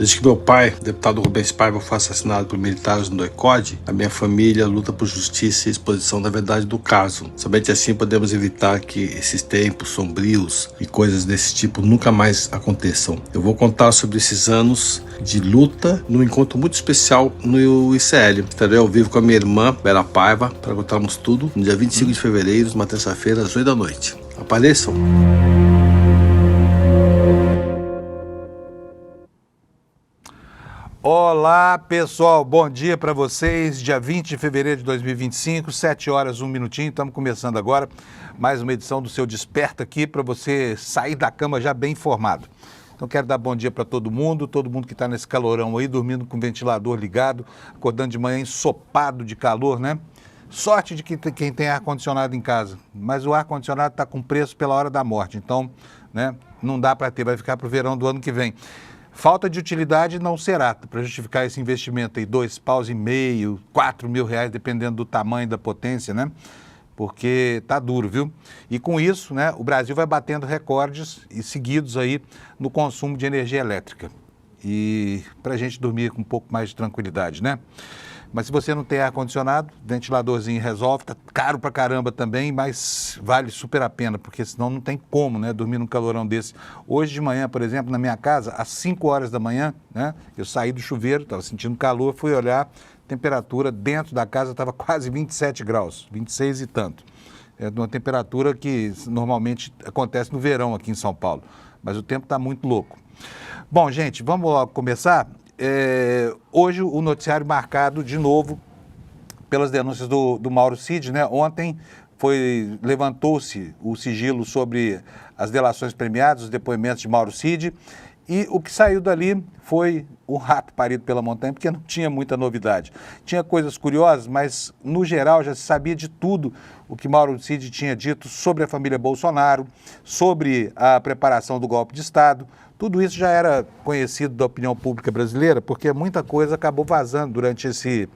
Desde que meu pai, deputado Rubens Paiva, foi assassinado por militares no DOI-CODE, a minha família luta por justiça e exposição da verdade do caso. Somente assim podemos evitar que esses tempos sombrios e coisas desse tipo nunca mais aconteçam. Eu vou contar sobre esses anos de luta num encontro muito especial no ICL. Estarei ao vivo com a minha irmã, Vera Paiva, para contarmos tudo no dia 25 de fevereiro, uma terça-feira, às 8 da noite. Apareçam! Olá, pessoal, bom dia para vocês. Dia 20 de fevereiro de 2025, 7 horas, 1 minutinho. Estamos começando agora mais uma edição do seu Desperta aqui para você sair da cama já bem informado. Então, quero dar bom dia para todo mundo que está nesse calorão aí, dormindo com o ventilador ligado, acordando de manhã ensopado de calor, né? Sorte de quem tem ar-condicionado em casa, mas o ar-condicionado está com preço pela hora da morte, então, né, não dá para ter, vai ficar para o verão do ano que vem. Falta de utilidade não será, para justificar esse investimento aí, R$2,5 paus, R$4.000, dependendo do tamanho e da potência, né? Porque tá duro, viu? E com isso, né, o Brasil vai batendo recordes e seguidos aí no consumo de energia elétrica. E para a gente dormir com um pouco mais de tranquilidade, né? Mas se você não tem ar-condicionado, ventiladorzinho resolve, tá caro pra caramba também, mas vale super a pena, porque senão não tem como, né, dormir num calorão desse. Hoje de manhã, por exemplo, na minha casa, às 5 horas da manhã, né, eu saí do chuveiro, estava sentindo calor, fui olhar, a temperatura dentro da casa estava quase 27 graus, 26 e tanto. É uma temperatura que normalmente acontece no verão aqui em São Paulo, mas o tempo está muito louco. Bom, gente, vamos logo começar. Hoje o noticiário marcado de novo pelas denúncias do Mauro Cid, né? Ontem levantou-se o sigilo sobre as delações premiadas, os depoimentos de Mauro Cid, e o que saiu dali foi o rato parido pela montanha, porque não tinha muita novidade. Tinha coisas curiosas, mas no geral já se sabia de tudo o que Mauro Cid tinha dito sobre a família Bolsonaro, sobre a preparação do golpe de Estado. Tudo isso já era conhecido da opinião pública brasileira, porque muita coisa acabou vazando durante esse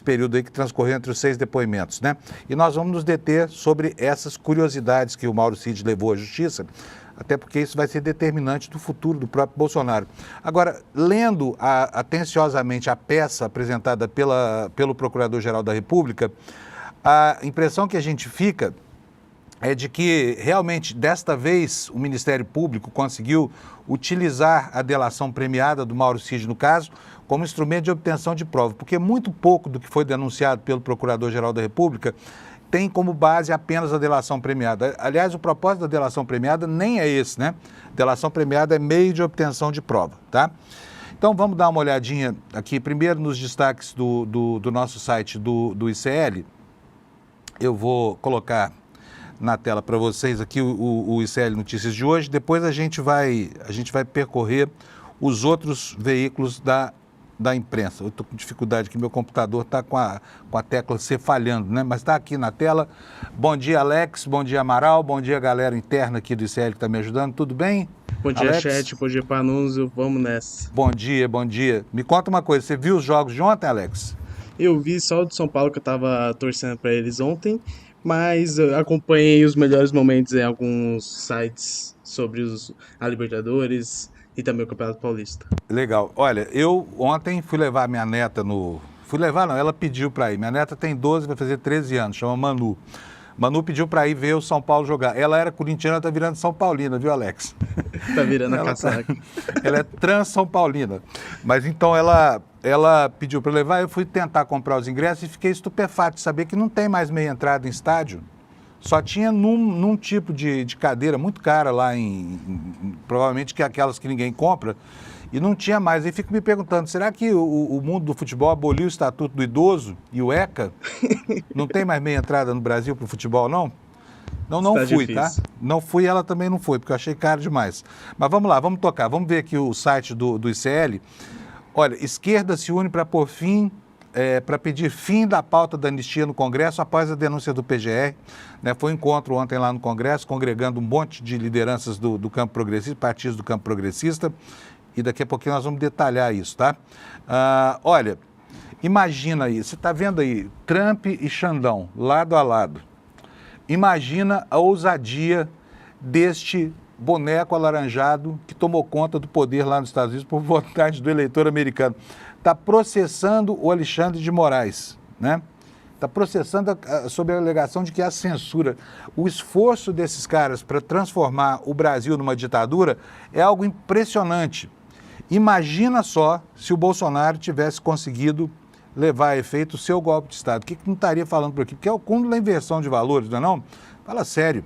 período aí que transcorreu entre os 6 depoimentos, né? E nós vamos nos deter sobre essas curiosidades que o Mauro Cid levou à justiça, até porque isso vai ser determinante do futuro do próprio Bolsonaro. Agora, lendo atenciosamente a peça apresentada pelo Procurador-Geral da República, a impressão que a gente fica é de que, realmente, desta vez, o Ministério Público conseguiu utilizar a delação premiada do Mauro Cid, no caso, como instrumento de obtenção de prova, porque muito pouco do que foi denunciado pelo Procurador-Geral da República tem como base apenas a delação premiada. Aliás, o propósito da delação premiada nem é esse, né? Delação premiada é meio de obtenção de prova, tá? Então, vamos dar uma olhadinha aqui, primeiro nos destaques do nosso site do ICL. Eu vou colocar na tela para vocês aqui o ICL Notícias de hoje. Depois a gente vai percorrer os outros veículos da imprensa. Eu estou com dificuldade que meu computador está com a tecla C falhando, né? Mas está aqui na tela. Bom dia, Alex. Bom dia, Amaral. Bom dia, galera interna aqui do ICL que está me ajudando. Tudo bem? Bom dia, Alex? chat. Bom dia, Panunzio. Vamos nessa. Bom dia, bom dia. Me conta uma coisa. Você viu os jogos de ontem, Alex? Eu vi só o do São Paulo, que eu estava torcendo para eles ontem, mas eu acompanhei os melhores momentos em alguns sites sobre a Libertadores e também o Campeonato Paulista. Legal. Olha, eu ontem fui levar minha neta Fui levar, não, ela pediu para ir. Minha neta tem 12, vai fazer 13 anos, chama Manu. Manu pediu para ir ver o São Paulo jogar. Ela era corintiana, tá virando São Paulina, viu, Alex? Tá virando a casaca. Ela é trans-São Paulina. Mas então ela pediu para levar, eu fui tentar comprar os ingressos e fiquei estupefato de saber que não tem mais meia entrada em estádio. Só tinha num tipo de cadeira muito cara lá, provavelmente que é aquelas que ninguém compra, e não tinha mais. E fico me perguntando, será que o mundo do futebol aboliu o Estatuto do Idoso e o ECA? Não tem mais meia entrada no Brasil para o futebol, não? Não fui, difícil. Tá? Não fui, ela também não foi, porque eu achei caro demais. Mas vamos lá, vamos tocar. Vamos ver aqui o site do ICL. Olha, esquerda se une para pôr fim, para pedir fim da pauta da anistia no Congresso após a denúncia do PGR. Né? Foi um encontro ontem lá no Congresso, congregando um monte de lideranças do campo progressista, partidos do campo progressista, e daqui a pouquinho nós vamos detalhar isso, tá? Olha, imagina aí, você está vendo aí, Trump e Xandão, lado a lado. Imagina a ousadia deste boneco alaranjado que tomou conta do poder lá nos Estados Unidos por vontade do eleitor americano. Está processando o Alexandre de Moraes, né? Está processando sob a alegação de que há censura. O esforço desses caras para transformar o Brasil numa ditadura é algo impressionante. Imagina só se o Bolsonaro tivesse conseguido levar a efeito o seu golpe de Estado. O que não estaria falando por aqui? Porque é o cúmulo da inversão de valores, não é não? Fala sério.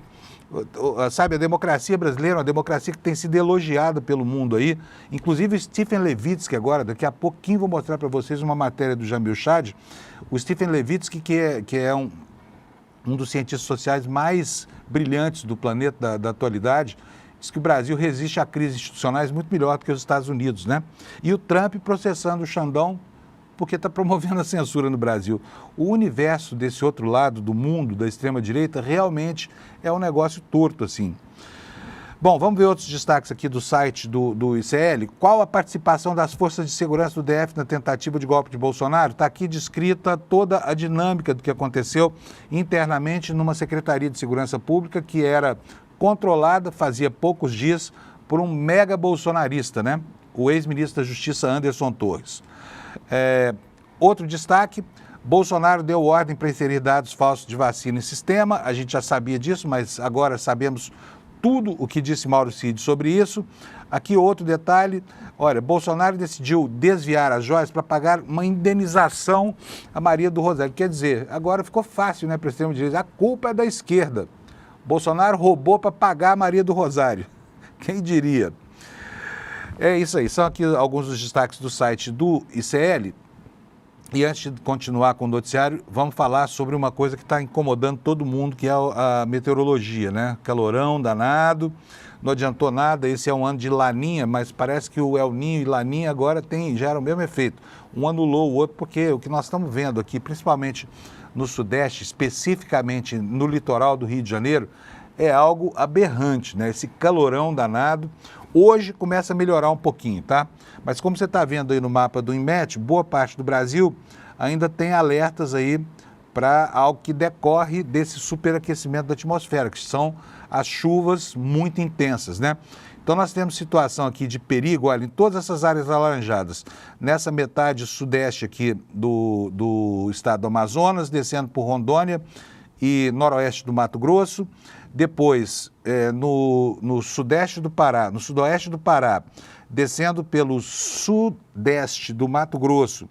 Sabe, a democracia brasileira é uma democracia que tem sido elogiada pelo mundo aí, inclusive o Stephen Levitsky agora, daqui a pouquinho vou mostrar para vocês uma matéria do Jamil Chad, o Stephen Levitsky, que é um dos cientistas sociais mais brilhantes do planeta da atualidade, diz que o Brasil resiste a crises institucionais muito melhor do que os Estados Unidos, né? E o Trump processando o Xandão porque está promovendo a censura no Brasil. O universo desse outro lado do mundo, da extrema-direita, realmente é um negócio torto, assim. Bom, vamos ver outros destaques aqui do site do ICL. Qual a participação das forças de segurança do DF na tentativa de golpe de Bolsonaro? Está aqui descrita toda a dinâmica do que aconteceu internamente numa Secretaria de Segurança Pública que era controlada, fazia poucos dias, por um mega bolsonarista, né? O ex-ministro da Justiça, Anderson Torres. Outro destaque, Bolsonaro deu ordem para inserir dados falsos de vacina em sistema, a gente já sabia disso, mas agora sabemos tudo o que disse Mauro Cid sobre isso. Aqui outro detalhe, olha, Bolsonaro decidiu desviar as joias para pagar uma indenização a Maria do Rosário. Quer dizer, agora ficou fácil, né, para o extremo-direita, a culpa é da esquerda. Bolsonaro roubou para pagar a Maria do Rosário. Quem diria? É isso aí, são aqui alguns dos destaques do site do ICL. E antes de continuar com o noticiário, vamos falar sobre uma coisa que está incomodando todo mundo, que é a meteorologia, né? Calorão danado, não adiantou nada, esse é um ano de Laninha, mas parece que o El Ninho e Laninha agora geram o mesmo efeito. Um anulou o outro, porque o que nós estamos vendo aqui, principalmente no Sudeste, especificamente no litoral do Rio de Janeiro, é algo aberrante, né? Esse calorão danado. Hoje começa a melhorar um pouquinho, tá? Mas como você está vendo aí no mapa do INMET, boa parte do Brasil ainda tem alertas aí para algo que decorre desse superaquecimento da atmosfera, que são as chuvas muito intensas, né? Então nós temos situação aqui de perigo, olha, em todas essas áreas alaranjadas, nessa metade sudeste aqui do estado do Amazonas, descendo por Rondônia e noroeste do Mato Grosso, depois no sudeste do Pará, no sudoeste do Pará, descendo pelo sudeste do Mato Grosso,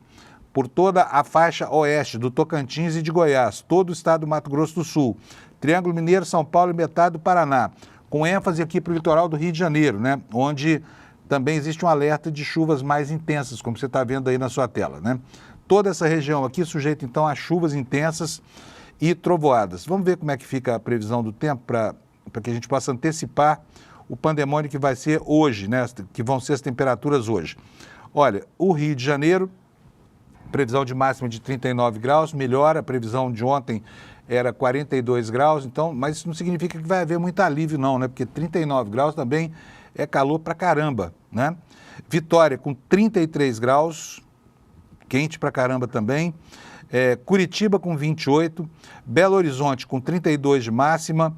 por toda a faixa oeste do Tocantins e de Goiás, todo o estado do Mato Grosso do Sul, Triângulo Mineiro, São Paulo e metade do Paraná, com ênfase aqui para o litoral do Rio de Janeiro, né, onde também existe um alerta de chuvas mais intensas, como você está vendo aí na sua tela, né. Toda essa região aqui sujeita então a chuvas intensas e trovoadas. Vamos ver como é que fica a previsão do tempo para que a gente possa antecipar o pandemônio que vai ser hoje, né, que vão ser as temperaturas hoje. Olha, o Rio de Janeiro, previsão de máxima de 39 graus, melhora, a previsão de ontem era 42 graus, então, mas isso não significa que vai haver muito alívio não, né, porque 39 graus também é calor pra caramba, né. Vitória com 33 graus, quente pra caramba também. Curitiba com 28, Belo Horizonte com 32 de máxima,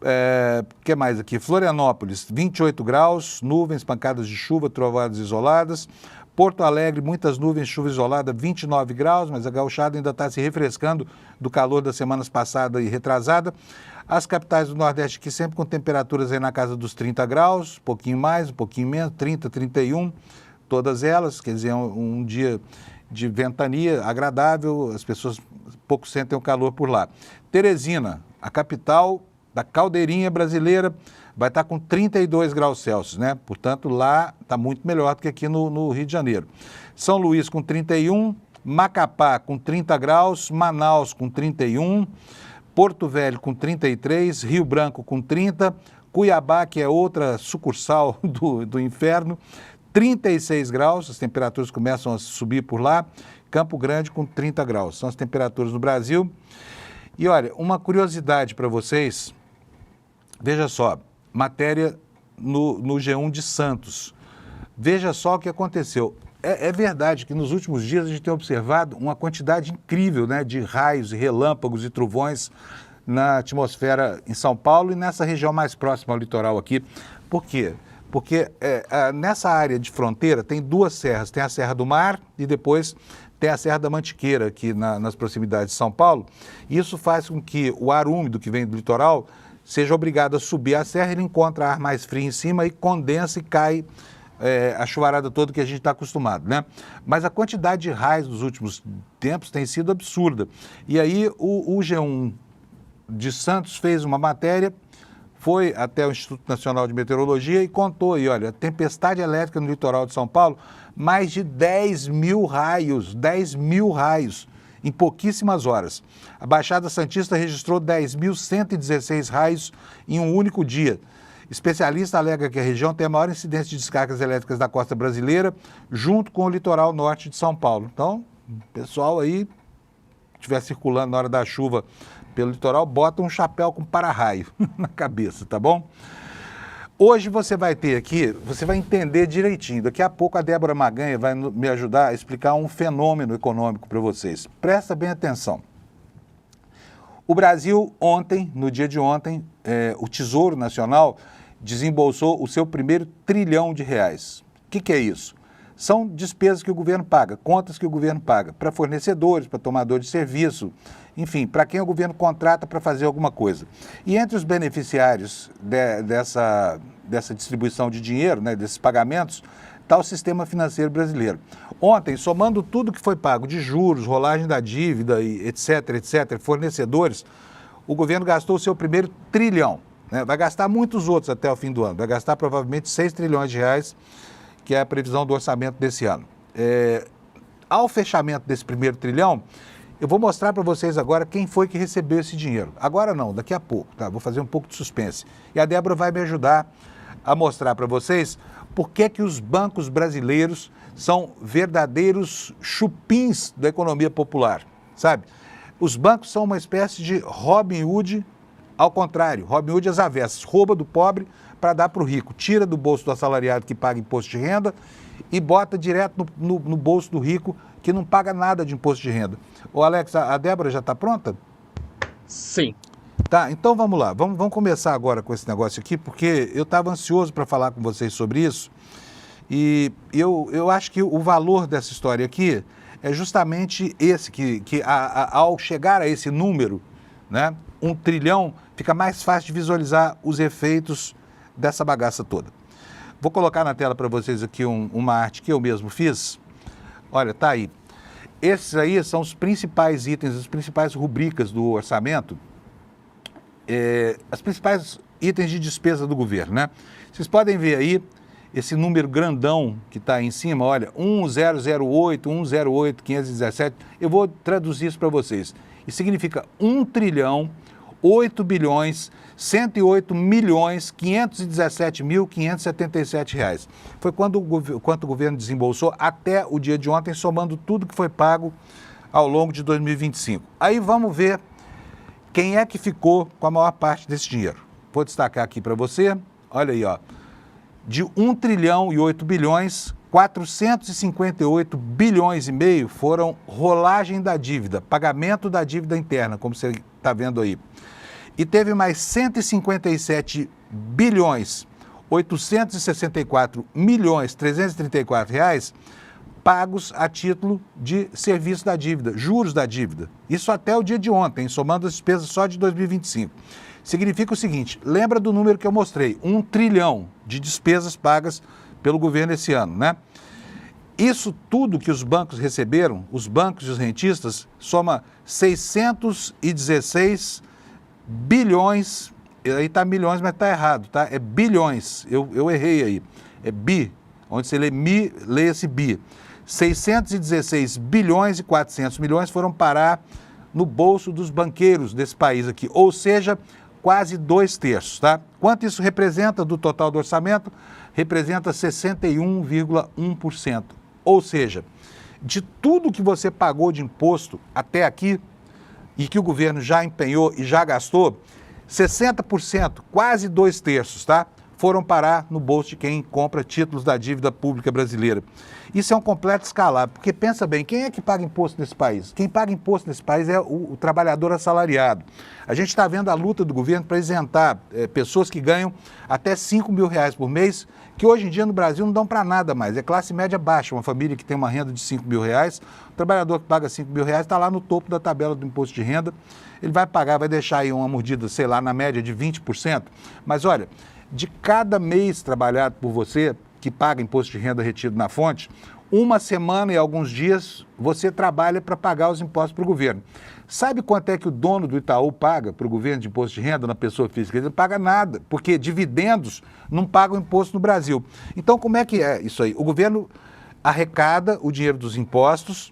o que mais aqui? Florianópolis, 28 graus, nuvens, pancadas de chuva, trovoadas isoladas. Porto Alegre, muitas nuvens, chuva isolada, 29 graus, mas a gauchada ainda está se refrescando do calor das semanas passada e retrasada. As capitais do Nordeste aqui sempre com temperaturas aí na casa dos 30 graus, um pouquinho mais, um pouquinho menos, 30, 31, todas elas, quer dizer, um dia de ventania agradável, as pessoas pouco sentem o calor por lá. Teresina, a capital da caldeirinha brasileira, vai estar com 32 graus Celsius, né? Portanto, lá está muito melhor do que aqui no Rio de Janeiro. São Luís com 31, Macapá com 30 graus, Manaus com 31, Porto Velho com 33, Rio Branco com 30, Cuiabá, que é outra sucursal do inferno, 36 graus, as temperaturas começam a subir por lá, Campo Grande com 30 graus, são as temperaturas no Brasil. E olha, uma curiosidade para vocês, veja só, matéria no G1 de Santos, veja só o que aconteceu. É verdade que nos últimos dias a gente tem observado uma quantidade incrível, né, de raios e relâmpagos e trovões na atmosfera em São Paulo e nessa região mais próxima ao litoral aqui, Por quê? Porque nessa área de fronteira tem duas serras, tem a Serra do Mar e depois tem a Serra da Mantiqueira, aqui nas proximidades de São Paulo. Isso faz com que o ar úmido que vem do litoral seja obrigado a subir a serra, ele encontra ar mais frio em cima e condensa e cai a chuvarada toda que a gente está acostumado, né? Mas a quantidade de raios dos últimos tempos tem sido absurda. E aí o G1 de Santos fez uma matéria, foi até o Instituto Nacional de Meteorologia e contou aí, olha, tempestade elétrica no litoral de São Paulo, mais de 10 mil raios em pouquíssimas horas. A Baixada Santista registrou 10.116 raios em um único dia. Especialista alega que a região tem a maior incidência de descargas elétricas da costa brasileira, junto com o litoral norte de São Paulo. Então, o pessoal aí, que estiver circulando na hora da chuva pelo litoral, bota um chapéu com para-raio na cabeça, tá bom? Hoje você vai ter aqui, você vai entender direitinho. Daqui a pouco a Débora Maganha vai me ajudar a explicar um fenômeno econômico para vocês. Presta bem atenção. O Brasil ontem, no dia de ontem, o Tesouro Nacional desembolsou o seu primeiro R$ trilhão. O que é isso? São despesas que o governo paga, contas que o governo paga para fornecedores, para tomadores de serviço, enfim, para quem o governo contrata para fazer alguma coisa. E entre os beneficiários dessa distribuição de dinheiro, né, desses pagamentos, está o sistema financeiro brasileiro. Ontem, somando tudo que foi pago de juros, rolagem da dívida, e etc., fornecedores, o governo gastou o seu primeiro trilhão. Né? Vai gastar muitos outros até o fim do ano. Vai gastar provavelmente 6 trilhões de reais, que é a previsão do orçamento desse ano. Ao fechamento desse primeiro trilhão, eu vou mostrar para vocês agora quem foi que recebeu esse dinheiro. Agora não, daqui a pouco, tá? Vou fazer um pouco de suspense. E a Débora vai me ajudar a mostrar para vocês por que os bancos brasileiros são verdadeiros chupins da economia popular, sabe? Os bancos são uma espécie de Robin Hood ao contrário. Robin Hood às avessas, rouba do pobre para dar para o rico, tira do bolso do assalariado que paga imposto de renda e bota direto no bolso do rico que não paga nada de imposto de renda. Ô Alex, a Débora já está pronta? Sim. Tá, então vamos lá, vamos começar agora com esse negócio aqui, porque eu estava ansioso para falar com vocês sobre isso e eu acho que o valor dessa história aqui é justamente esse, que ao chegar a esse número, né, 1 trilhão, fica mais fácil de visualizar os efeitos dessa bagaça toda. Vou colocar na tela para vocês aqui uma arte que eu mesmo fiz. Olha, tá aí. Esses aí são os principais itens, as principais rubricas do orçamento, as principais itens de despesa do governo, né? Vocês podem ver aí esse número grandão que está aí em cima, olha, 1.008.517. Eu vou traduzir isso para vocês. Isso significa 1 trilhão, 8 bilhões, 108 milhões, 517.577 reais. Foi quanto o governo desembolsou até o dia de ontem, somando tudo que foi pago ao longo de 2025. Aí vamos ver quem é que ficou com a maior parte desse dinheiro. Vou destacar aqui para você, olha aí, ó, de 1 trilhão e 8 bilhões, 458 bilhões e meio foram rolagem da dívida, pagamento da dívida interna, como você está vendo aí. E teve mais 157 bilhões, 864 milhões, 334 reais pagos a título de serviço da dívida, juros da dívida. Isso até o dia de ontem, somando as despesas só de 2025. Significa o seguinte, lembra do número que eu mostrei, 1 trilhão de despesas pagas pelo governo esse ano, né? Isso tudo que os bancos receberam, os bancos e os rentistas, soma 616 bilhões, aí está milhões, mas está errado, tá? É bilhões, eu errei aí, é bi, onde você lê mi, lê esse bi. 616 bilhões e 400 milhões foram parar no bolso dos banqueiros desse país aqui, ou seja, quase 2/3, tá? Quanto isso representa do total do orçamento? Representa 61,1%. Ou seja, de tudo que você pagou de imposto até aqui, e que o governo já empenhou e já gastou, 60%, quase 2/3, tá? foram parar no bolso de quem compra títulos da dívida pública brasileira. Isso é um completo escalado, porque pensa bem, quem é que paga imposto nesse país? Quem paga imposto nesse país é o trabalhador assalariado. A gente está vendo a luta do governo para isentar pessoas que ganham até R$ 5.000 por mês, que hoje em dia no Brasil não dão para nada mais. É classe média baixa, uma família que tem uma renda de R$ 5.000, o trabalhador que paga R$ 5.000 está lá no topo da tabela do imposto de renda, ele vai pagar, vai deixar aí uma mordida, sei lá, na média de 20%, mas olha, de cada mês trabalhado por você, que paga imposto de renda retido na fonte, uma semana e alguns dias você trabalha para pagar os impostos para o governo. Sabe quanto é que o dono do Itaú paga para o governo de imposto de renda na pessoa física? Ele não paga nada, porque dividendos não pagam imposto no Brasil. Então, como é que é isso aí? O governo arrecada o dinheiro dos impostos,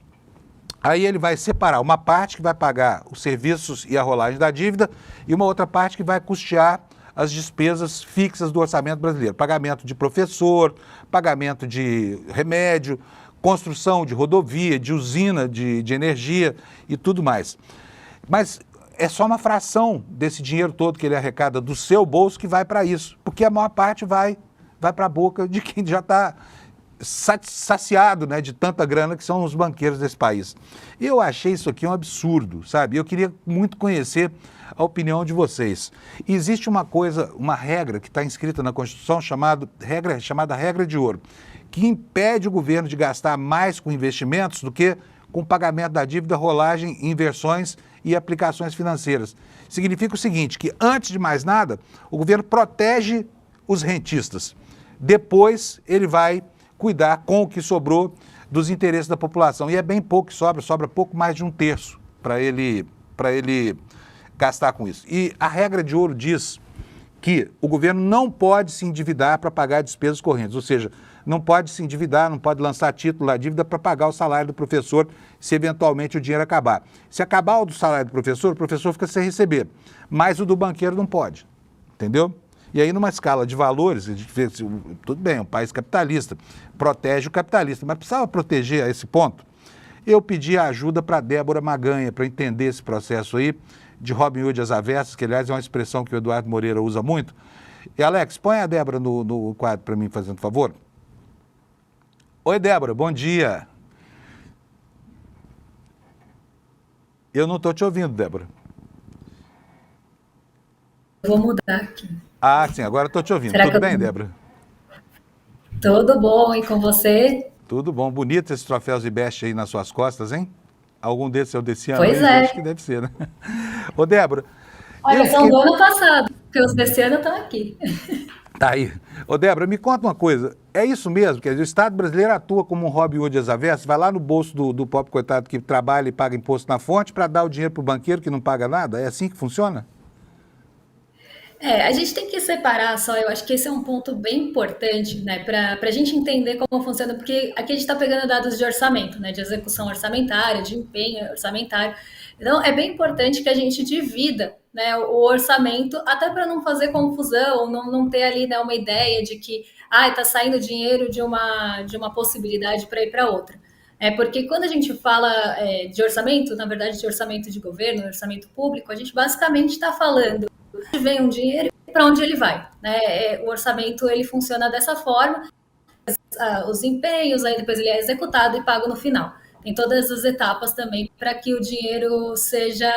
aí ele vai separar uma parte que vai pagar os serviços e a rolagem da dívida e uma outra parte que vai custear as despesas fixas do orçamento brasileiro. Pagamento de professor, pagamento de remédio, construção de rodovia, de usina de energia e tudo mais. Mas é só uma fração desse dinheiro todo que ele arrecada do seu bolso que vai para isso, porque a maior parte vai para a boca de quem já está saciado, né, de tanta grana que são os banqueiros desse país. Eu achei isso aqui um absurdo, sabe? Eu queria muito conhecer a opinião de vocês. E existe uma coisa, uma regra que está inscrita na Constituição chamada regra de ouro, que impede o governo de gastar mais com investimentos do que com pagamento da dívida, rolagem, inversões e aplicações financeiras. Significa o seguinte, que antes de mais nada, o governo protege os rentistas. Depois ele vai cuidar com o que sobrou dos interesses da população. E é bem pouco que sobra pouco mais de 1/3 para ele gastar com isso. E a regra de ouro diz que o governo não pode se endividar para pagar despesas correntes, ou seja, não pode se endividar, não pode lançar título da dívida para pagar o salário do professor se eventualmente o dinheiro acabar. Se acabar o do salário do professor, o professor fica sem receber, mas o do banqueiro não pode, entendeu? E aí, numa escala de valores, a gente vê, tudo bem, um país capitalista, protege o capitalista, mas precisava proteger a esse ponto. Eu pedi ajuda para a Débora Maganha, para entender esse processo aí, de Robin Hood às avessas, que aliás é uma expressão que o Eduardo Moreira usa muito. E Alex, põe a Débora no quadro para mim, fazendo favor. Oi, Débora, bom dia. Eu não estou te ouvindo, Débora. Vou mudar aqui. Ah, sim, agora estou te ouvindo. Tudo bem, Débora? Tudo bom, e com você? Tudo bom. Bonito esses troféus de best aí nas suas costas, hein? Algum desses é o desse ano? Pois aí? é. Acho que deve ser, né? Ô, Débora. Olha, são do ano passado, porque os desse ano estão aqui. Tá aí. Ô, Débora, me conta uma coisa. É isso mesmo? Quer dizer, o Estado brasileiro atua como um Robin Hood às avessas, vai lá no bolso do pobre coitado que trabalha e paga imposto na fonte para dar o dinheiro para o banqueiro que não paga nada? É assim que funciona? A gente tem que separar só, eu acho que esse é um ponto bem importante, né, para a gente entender como funciona, porque aqui a gente está pegando dados de orçamento, né, de execução orçamentária, de empenho orçamentário. Então, é bem importante que a gente divida, né, o orçamento, até para não fazer confusão, não ter ali, né, uma ideia de que está saindo dinheiro de uma possibilidade para ir para outra. Porque quando a gente fala de orçamento, na verdade, de orçamento de governo, orçamento público, a gente basicamente está falando de onde vem um dinheiro e para onde ele vai, né? O orçamento ele funciona dessa forma, os empenhos, aí depois ele é executado e pago no final. Tem todas as etapas também para que o dinheiro seja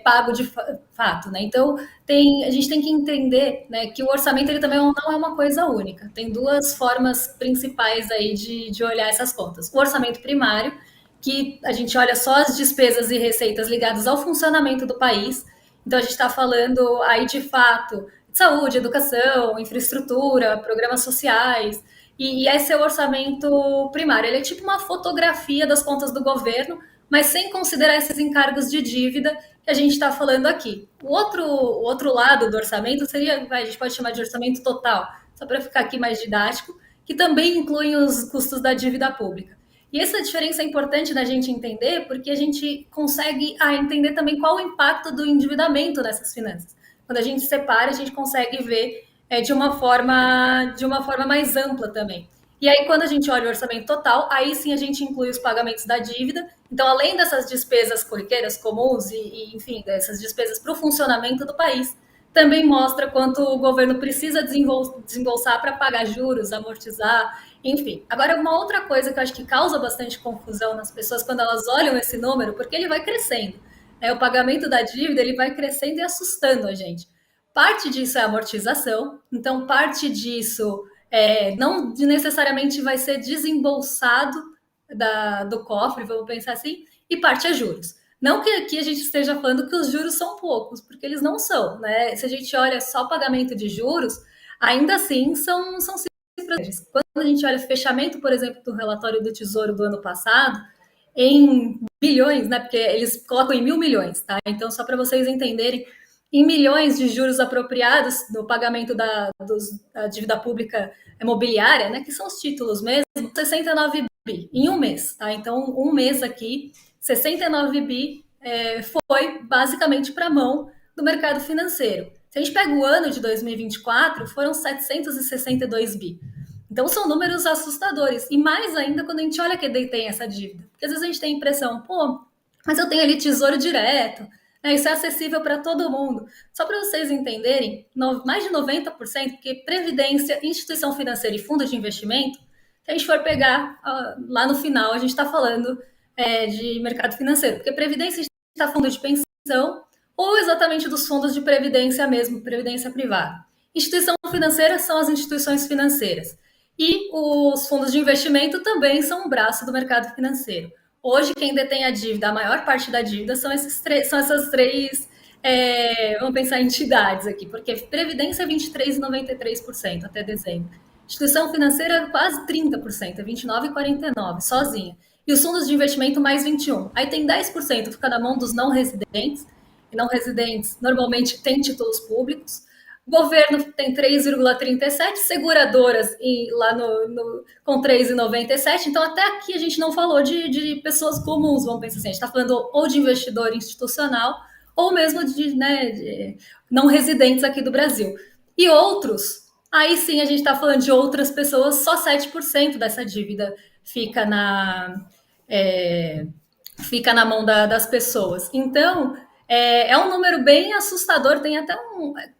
pago de fato, né? Então a gente tem que entender, né, que o orçamento ele também não é uma coisa única. Tem duas formas principais aí de olhar essas contas. O orçamento primário, que a gente olha só as despesas e receitas ligadas ao funcionamento do país. Então, a gente está falando aí, de fato, de saúde, educação, infraestrutura, programas sociais. E esse é o orçamento primário. Ele é tipo uma fotografia das contas do governo, mas sem considerar esses encargos de dívida que a gente está falando aqui. O outro lado do orçamento seria, a gente pode chamar de orçamento total, só para ficar aqui mais didático, que também inclui os custos da dívida pública. E essa diferença é importante da gente entender, porque a gente consegue entender também qual o impacto do endividamento nessas finanças. Quando a gente separa, a gente consegue ver de uma forma mais ampla também. E aí, quando a gente olha o orçamento total, aí sim a gente inclui os pagamentos da dívida. Então, além dessas despesas corriqueiras comuns enfim, dessas despesas para o funcionamento do país, também mostra quanto o governo precisa desembolsar para pagar juros, amortizar, enfim. Agora, uma outra coisa que eu acho que causa bastante confusão nas pessoas quando elas olham esse número, porque ele vai crescendo. O pagamento da dívida ele vai crescendo e assustando a gente. Parte disso é amortização, então parte disso não necessariamente vai ser desembolsado do cofre, vamos pensar assim, e parte é juros. Não que aqui a gente esteja falando que os juros são poucos, porque eles não são, né? Se a gente olha só o pagamento de juros, ainda assim são cifras. Quando a gente olha o fechamento, por exemplo, do relatório do Tesouro do ano passado, em bilhões, né? Porque eles colocam em 1.000 milhões, tá? Então, só para vocês entenderem, em milhões de juros apropriados no pagamento da dívida pública imobiliária, né? Que são os títulos mesmo, 69 bi em um mês, tá? Então, um mês aqui, 69 bi foi basicamente para a mão do mercado financeiro. Se a gente pega o ano de 2024, foram 762 bi. Então, são números assustadores. E mais ainda quando a gente olha que tem essa dívida. Porque às vezes a gente tem a impressão, mas eu tenho ali tesouro direto, isso é acessível para todo mundo. Só para vocês entenderem, mais de 90%, porque previdência, instituição financeira e fundo de investimento, se a gente for pegar lá no final, a gente está falando de mercado financeiro. Porque previdência, a gente está falando de pensão ou exatamente dos fundos de previdência mesmo, previdência privada. Instituição financeira são as instituições financeiras. E os fundos de investimento também são um braço do mercado financeiro. Hoje, quem detém a dívida, a maior parte da dívida, são essas três, vamos pensar, entidades aqui, porque Previdência é 23,93% até dezembro. Instituição financeira, quase 30%, é 29,49%, sozinha. E os fundos de investimento, mais 21%. Aí tem 10%, fica na mão dos não residentes, e não residentes normalmente têm títulos públicos. Governo tem 3,37%, seguradoras lá com 3,97%. Então, até aqui a gente não falou de pessoas comuns, vamos pensar assim. A gente está falando ou de investidor institucional ou mesmo de não residentes aqui do Brasil. E outros, aí sim a gente está falando de outras pessoas, só 7% dessa dívida fica na mão das pessoas. Então, é um número bem assustador, tem até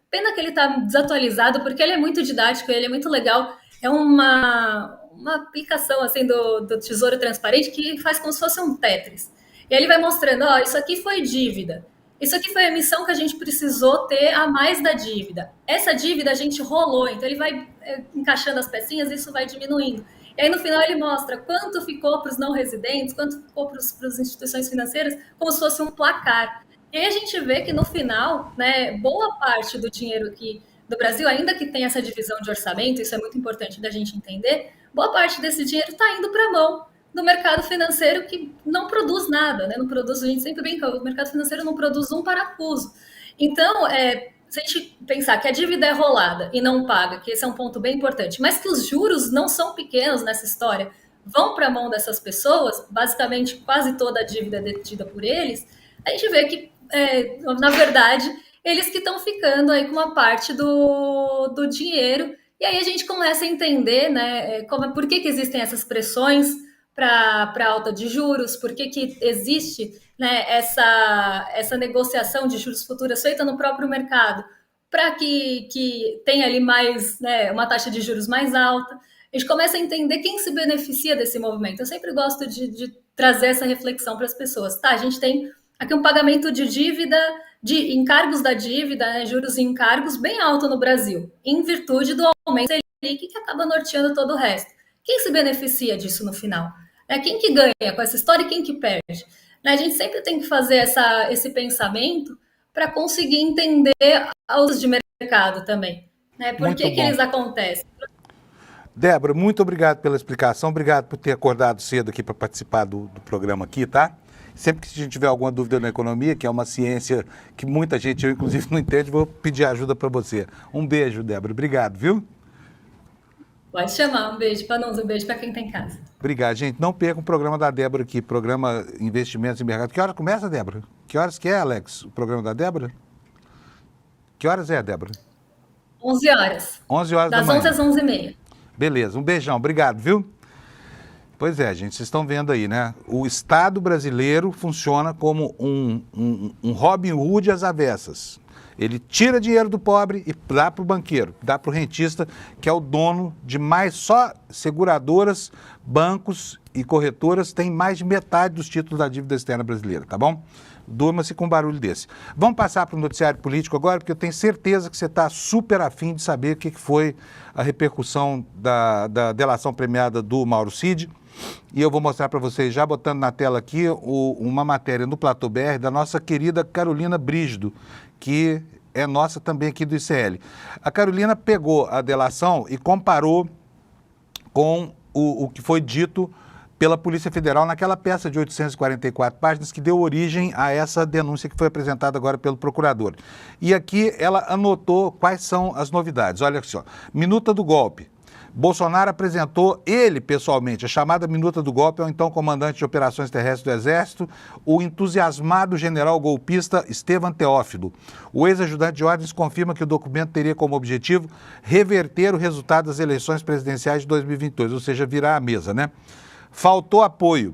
pena que ele está desatualizado, porque ele é muito didático, ele é muito legal. É uma aplicação assim do Tesouro Transparente que faz como se fosse um Tetris. E aí ele vai mostrando, isso aqui foi dívida. Isso aqui foi a emissão que a gente precisou ter a mais da dívida. Essa dívida a gente rolou, então ele vai encaixando as pecinhas e isso vai diminuindo. E aí no final ele mostra quanto ficou para os não residentes, quanto ficou para as instituições financeiras, como se fosse um placar. E aí a gente vê que no final, né, boa parte do dinheiro aqui do Brasil, ainda que tenha essa divisão de orçamento, isso é muito importante da gente entender, boa parte desse dinheiro está indo para a mão do mercado financeiro que não produz nada, né? Não produz, a gente sempre brinca, o mercado financeiro não produz um parafuso. Então, se a gente pensar que a dívida é rolada e não paga, que esse é um ponto bem importante, mas que os juros não são pequenos nessa história, vão para a mão dessas pessoas, basicamente quase toda a dívida é detida por eles, a gente vê que, na verdade, eles que estão ficando aí com uma parte do dinheiro, e aí a gente começa a entender, né, por que existem essas pressões para alta de juros, por que existe, né, essa negociação de juros futuros feita no próprio mercado, para que tenha ali mais, né, uma taxa de juros mais alta. A gente começa a entender quem se beneficia desse movimento. Eu sempre gosto de trazer essa reflexão para as pessoas. Tá, a gente tem aqui um pagamento de dívida, de encargos da dívida, né, juros e encargos bem alto no Brasil, em virtude do aumento da Selic que acaba norteando todo o resto. Quem se beneficia disso no final? Quem que ganha com essa história e quem que perde? A gente sempre tem que fazer esse pensamento para conseguir entender os de mercado também. Né? Por que eles acontecem? Débora, muito obrigado pela explicação, obrigado por ter acordado cedo aqui para participar do programa aqui, tá? Sempre que a gente tiver alguma dúvida na economia, que é uma ciência que muita gente, eu inclusive, não entende, vou pedir ajuda para você. Um beijo, Débora. Obrigado, viu? Pode chamar. Um beijo para nós, um beijo para quem está em casa. Obrigado, gente. Não perca o programa da Débora aqui, programa Investimentos em Mercado. Que hora começa, Débora? Que horas que é, Alex, o programa da Débora? Que horas é, Débora? 11 horas. 11 horas da manhã. Das 11 às 11h30. Beleza, um beijão. Obrigado, viu? Pois é, gente, vocês estão vendo aí, né? O Estado brasileiro funciona como um Robin Hood às avessas. Ele tira dinheiro do pobre e dá para o banqueiro, dá para o rentista, que é o dono de mais, só seguradoras, bancos e corretoras têm mais de metade dos títulos da dívida externa brasileira, tá bom? Durma-se com um barulho desse. Vamos passar para o noticiário político agora, porque eu tenho certeza que você está super afim de saber o que foi a repercussão da delação premiada do Mauro Cid. E eu vou mostrar para vocês, já botando na tela aqui, uma matéria no Platô BR da nossa querida Carolina Brígido, que é nossa também aqui do ICL. A Carolina pegou a delação e comparou com o que foi dito pela Polícia Federal naquela peça de 844 páginas que deu origem a essa denúncia que foi apresentada agora pelo procurador. E aqui ela anotou quais são as novidades. Olha só, minuta do golpe. Bolsonaro apresentou, ele pessoalmente, a chamada minuta do golpe ao então comandante de operações terrestres do Exército, o entusiasmado general golpista Estevam Teófilo. O ex-ajudante de ordens confirma que o documento teria como objetivo reverter o resultado das eleições presidenciais de 2022, ou seja, virar a mesa, né? Faltou apoio.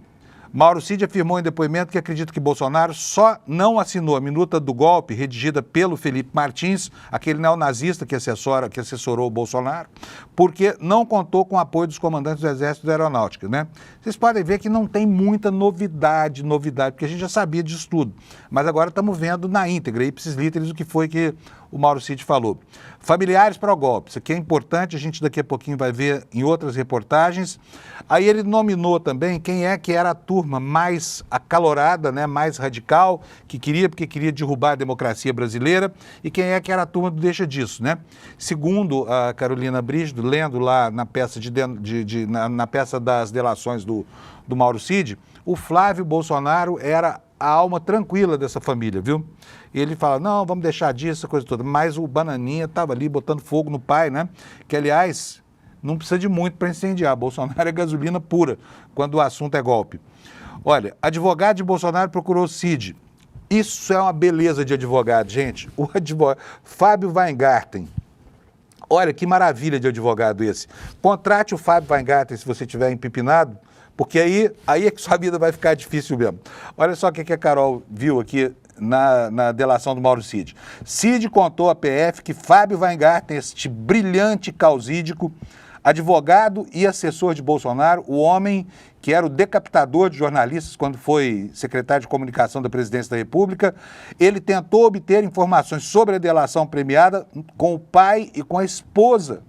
Mauro Cid afirmou em depoimento que acredita que Bolsonaro só não assinou a minuta do golpe redigida pelo Felipe Martins, aquele neonazista que assessorou o Bolsonaro, porque não contou com o apoio dos comandantes do Exército e da Aeronáutica, né? Vocês podem ver que não tem muita novidade, porque a gente já sabia disso tudo. Mas agora estamos vendo na íntegra, ipsis literis, o que foi que o Mauro Cid falou. Familiares para o golpe, isso aqui é importante, a gente daqui a pouquinho vai ver em outras reportagens. Aí ele nominou também quem é que era a turma mais acalorada, né, mais radical, porque queria derrubar a democracia brasileira, e quem é que era a turma do deixa disso, né? Segundo a Carolina Brígido, lendo lá na peça, na peça das delações do Mauro Cid, o Flávio Bolsonaro era a alma tranquila dessa família, viu? Ele fala, não, vamos deixar disso, essa coisa toda. Mas o Bananinha estava ali botando fogo no pai, né? Que, aliás, não precisa de muito para incendiar. Bolsonaro é gasolina pura quando o assunto é golpe. Olha, advogado de Bolsonaro procurou o Cid. Isso é uma beleza de advogado, gente. O advogado Fábio Weingarten. Olha que maravilha de advogado esse. Contrate o Fábio Weingarten se você estiver empipinado, porque aí é que sua vida vai ficar difícil mesmo. Olha só o que a Carol viu aqui na delação do Mauro Cid. Cid contou à PF que Fábio Weingarten, este brilhante causídico, advogado e assessor de Bolsonaro, o homem que era o decapitador de jornalistas quando foi secretário de comunicação da Presidência da República, ele tentou obter informações sobre a delação premiada com o pai e com a esposa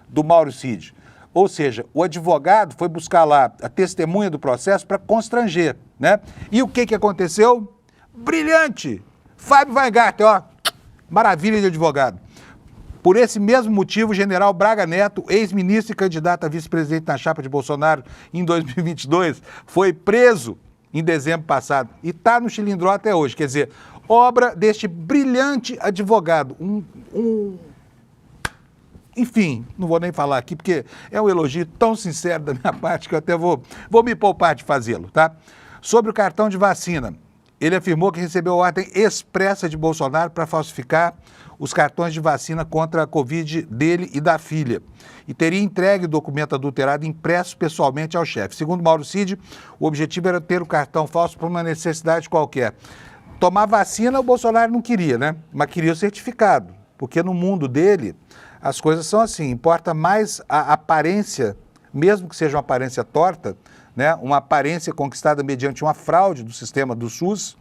do Mauro Cid. Ou seja, o advogado foi buscar lá a testemunha do processo para constranger, né? E o que aconteceu? Brilhante! Fábio Weingarten, ó, maravilha de advogado. Por esse mesmo motivo, o general Braga Neto, ex-ministro e candidato a vice-presidente na chapa de Bolsonaro em 2022, foi preso em dezembro passado e está no Chilindró até hoje. Quer dizer, obra deste brilhante advogado, Enfim, não vou nem falar aqui, porque é um elogio tão sincero da minha parte que eu até vou me poupar de fazê-lo, tá? Sobre o cartão de vacina, ele afirmou que recebeu ordem expressa de Bolsonaro para falsificar os cartões de vacina contra a Covid dele e da filha. E teria entregue o documento adulterado impresso pessoalmente ao chefe. Segundo Mauro Cid, o objetivo era ter o cartão falso por uma necessidade qualquer. Tomar vacina o Bolsonaro não queria, né? Mas queria o certificado, porque no mundo dele as coisas são assim, importa mais a aparência, mesmo que seja uma aparência torta, né, uma aparência conquistada mediante uma fraude do sistema do SUS,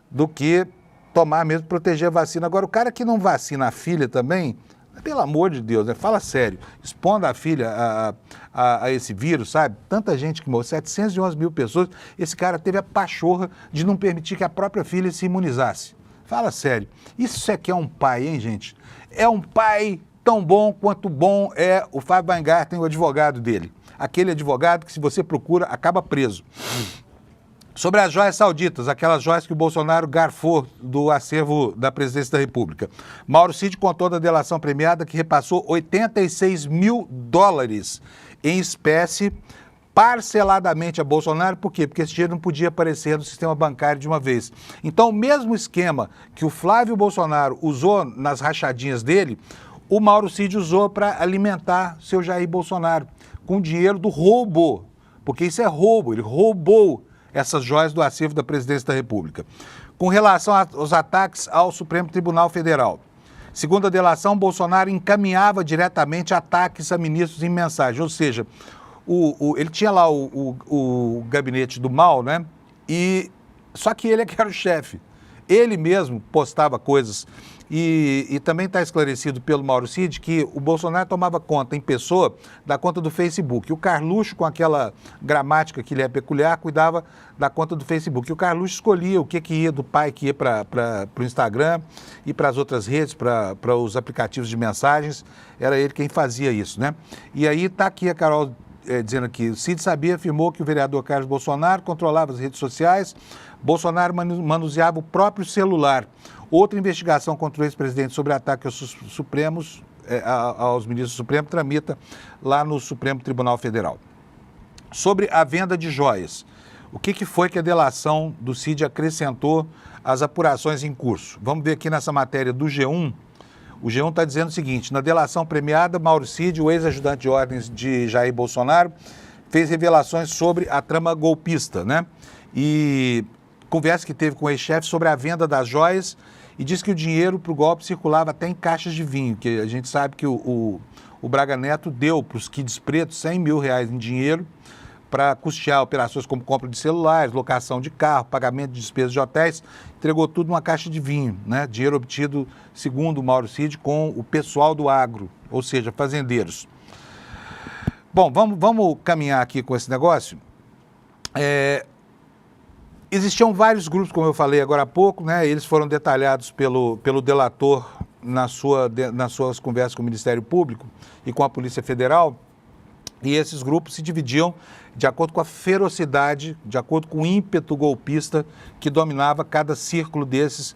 do que tomar mesmo, proteger a vacina. Agora, o cara que não vacina a filha também, pelo amor de Deus, né, fala sério, expondo a filha a esse vírus, sabe? Tanta gente que morreu, 711 mil pessoas, esse cara teve a pachorra de não permitir que a própria filha se imunizasse. Fala sério, isso é que é um pai, hein, gente? É um pai tão bom quanto bom é o Fábio Weingarten, o advogado dele. Aquele advogado que, se você procura, acaba preso. Sobre as joias sauditas, aquelas joias que o Bolsonaro garfou do acervo da Presidência da República. Mauro Cid contou da delação premiada que repassou 86 mil dólares em espécie parceladamente a Bolsonaro. Por quê? Porque esse dinheiro não podia aparecer no sistema bancário de uma vez. Então, o mesmo esquema que o Flávio Bolsonaro usou nas rachadinhas dele, o Mauro Cid usou para alimentar seu Jair Bolsonaro com dinheiro do roubo, porque isso é roubo, ele roubou essas joias do acervo da Presidência da República. Com relação aos ataques ao Supremo Tribunal Federal, segundo a delação, Bolsonaro encaminhava diretamente ataques a ministros em mensagem, ou seja, ele tinha lá o gabinete do mal, né? Só que ele é que era o chefe. Ele mesmo postava coisas e também está esclarecido pelo Mauro Cid que o Bolsonaro tomava conta em pessoa da conta do Facebook. E o Carluxo, com aquela gramática que lhe é peculiar, cuidava da conta do Facebook. E o Carluxo escolhia o que ia do pai, que ia para o Instagram e para as outras redes, para os aplicativos de mensagens. Era ele quem fazia isso, né? E aí está aqui a Carol dizendo aqui, o Cid sabia, afirmou que o vereador Carlos Bolsonaro controlava as redes sociais, Bolsonaro manuseava o próprio celular. Outra investigação contra o ex-presidente sobre ataque aos ministros do Supremo tramita lá no Supremo Tribunal Federal. Sobre a venda de joias, o que foi que a delação do Cid acrescentou às apurações em curso? Vamos ver aqui nessa matéria do G1. O G1 está dizendo o seguinte, na delação premiada, Mauro Cid, o ex-ajudante de ordens de Jair Bolsonaro, fez revelações sobre a trama golpista, né? E conversa que teve com o ex-chefe sobre a venda das joias e diz que o dinheiro para o golpe circulava até em caixas de vinho, que a gente sabe que o Braga Neto deu para os Kids Pretos R$100 mil em dinheiro para custear operações como compra de celulares, locação de carro, pagamento de despesas de hotéis, entregou tudo numa caixa de vinho, né? Dinheiro obtido, segundo o Mauro Cid, com o pessoal do agro, ou seja, fazendeiros. Bom, vamos caminhar aqui com esse negócio. Existiam vários grupos, como eu falei agora há pouco, né? Eles foram detalhados pelo delator nas suas conversas com o Ministério Público e com a Polícia Federal. E esses grupos se dividiam de acordo com a ferocidade, de acordo com o ímpeto golpista que dominava cada círculo desses,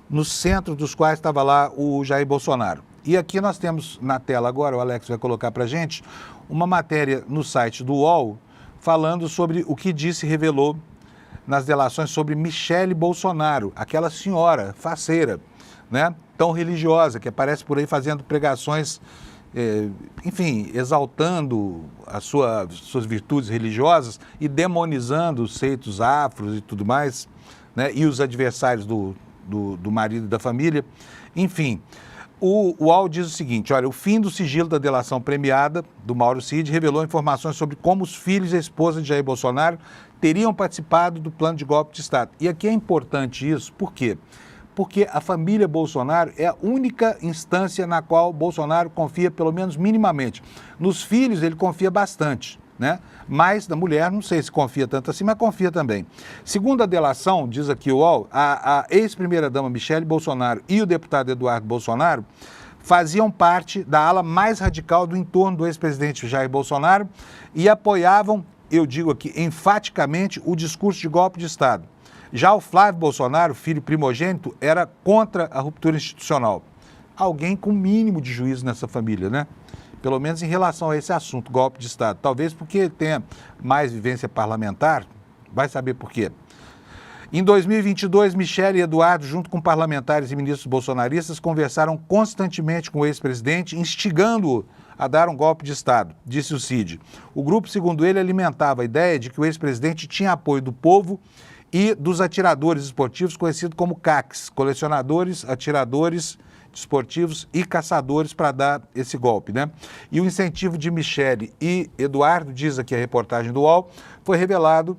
no centro dos quais estava lá o Jair Bolsonaro. E aqui nós temos na tela agora, o Alex vai colocar para a gente, uma matéria no site do UOL falando sobre o que disse e revelou nas delações sobre Michele Bolsonaro, aquela senhora faceira, né, tão religiosa, que aparece por aí fazendo pregações, enfim, exaltando as suas virtudes religiosas e demonizando os seitos afros e tudo mais, né, e os adversários do marido e da família. Enfim, o UOL diz o seguinte, olha, o fim do sigilo da delação premiada do Mauro Cid revelou informações sobre como os filhos e a esposa de Jair Bolsonaro teriam participado do plano de golpe de Estado. E aqui é importante isso, por quê? Porque a família Bolsonaro é a única instância na qual Bolsonaro confia, pelo menos minimamente. Nos filhos ele confia bastante, né? Mas da mulher não sei se confia tanto assim, mas confia também. Segundo a delação, diz aqui o UOL, a ex-primeira-dama Michele Bolsonaro e o deputado Eduardo Bolsonaro faziam parte da ala mais radical do entorno do ex-presidente Jair Bolsonaro e apoiavam, eu digo aqui, enfaticamente, o discurso de golpe de Estado. Já o Flávio Bolsonaro, filho primogênito, era contra a ruptura institucional. Alguém com mínimo de juízo nessa família, né? Pelo menos em relação a esse assunto, golpe de Estado. Talvez porque tenha mais vivência parlamentar, vai saber por quê. Em 2022, Michele e Eduardo, junto com parlamentares e ministros bolsonaristas, conversaram constantemente com o ex-presidente, instigando-o a dar um golpe de Estado, disse o Cid. O grupo, segundo ele, alimentava a ideia de que o ex-presidente tinha apoio do povo e dos atiradores esportivos, conhecidos como CACs, colecionadores, atiradores esportivos e caçadores, para dar esse golpe, né? E o incentivo de Michele e Eduardo, diz aqui a reportagem do UOL, foi revelado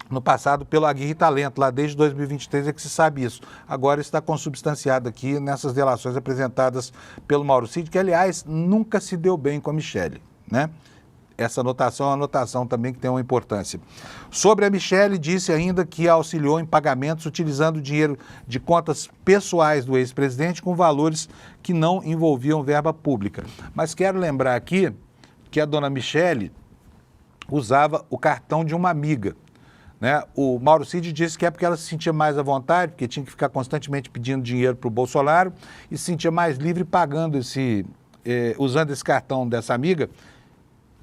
no passado pelo Aguirre Talento, lá desde 2023 é que se sabe isso. Agora está consubstanciado aqui nessas delações apresentadas pelo Mauro Cid, que, aliás, nunca se deu bem com a Michele, né? Essa anotação é uma anotação também que tem uma importância. Sobre a Michele, disse ainda que auxiliou em pagamentos utilizando dinheiro de contas pessoais do ex-presidente com valores que não envolviam verba pública. Mas quero lembrar aqui que a dona Michele usava o cartão de uma amiga, né? O Mauro Cid disse que é porque ela se sentia mais à vontade, porque tinha que ficar constantemente pedindo dinheiro para o Bolsonaro e se sentia mais livre pagando usando esse cartão dessa amiga,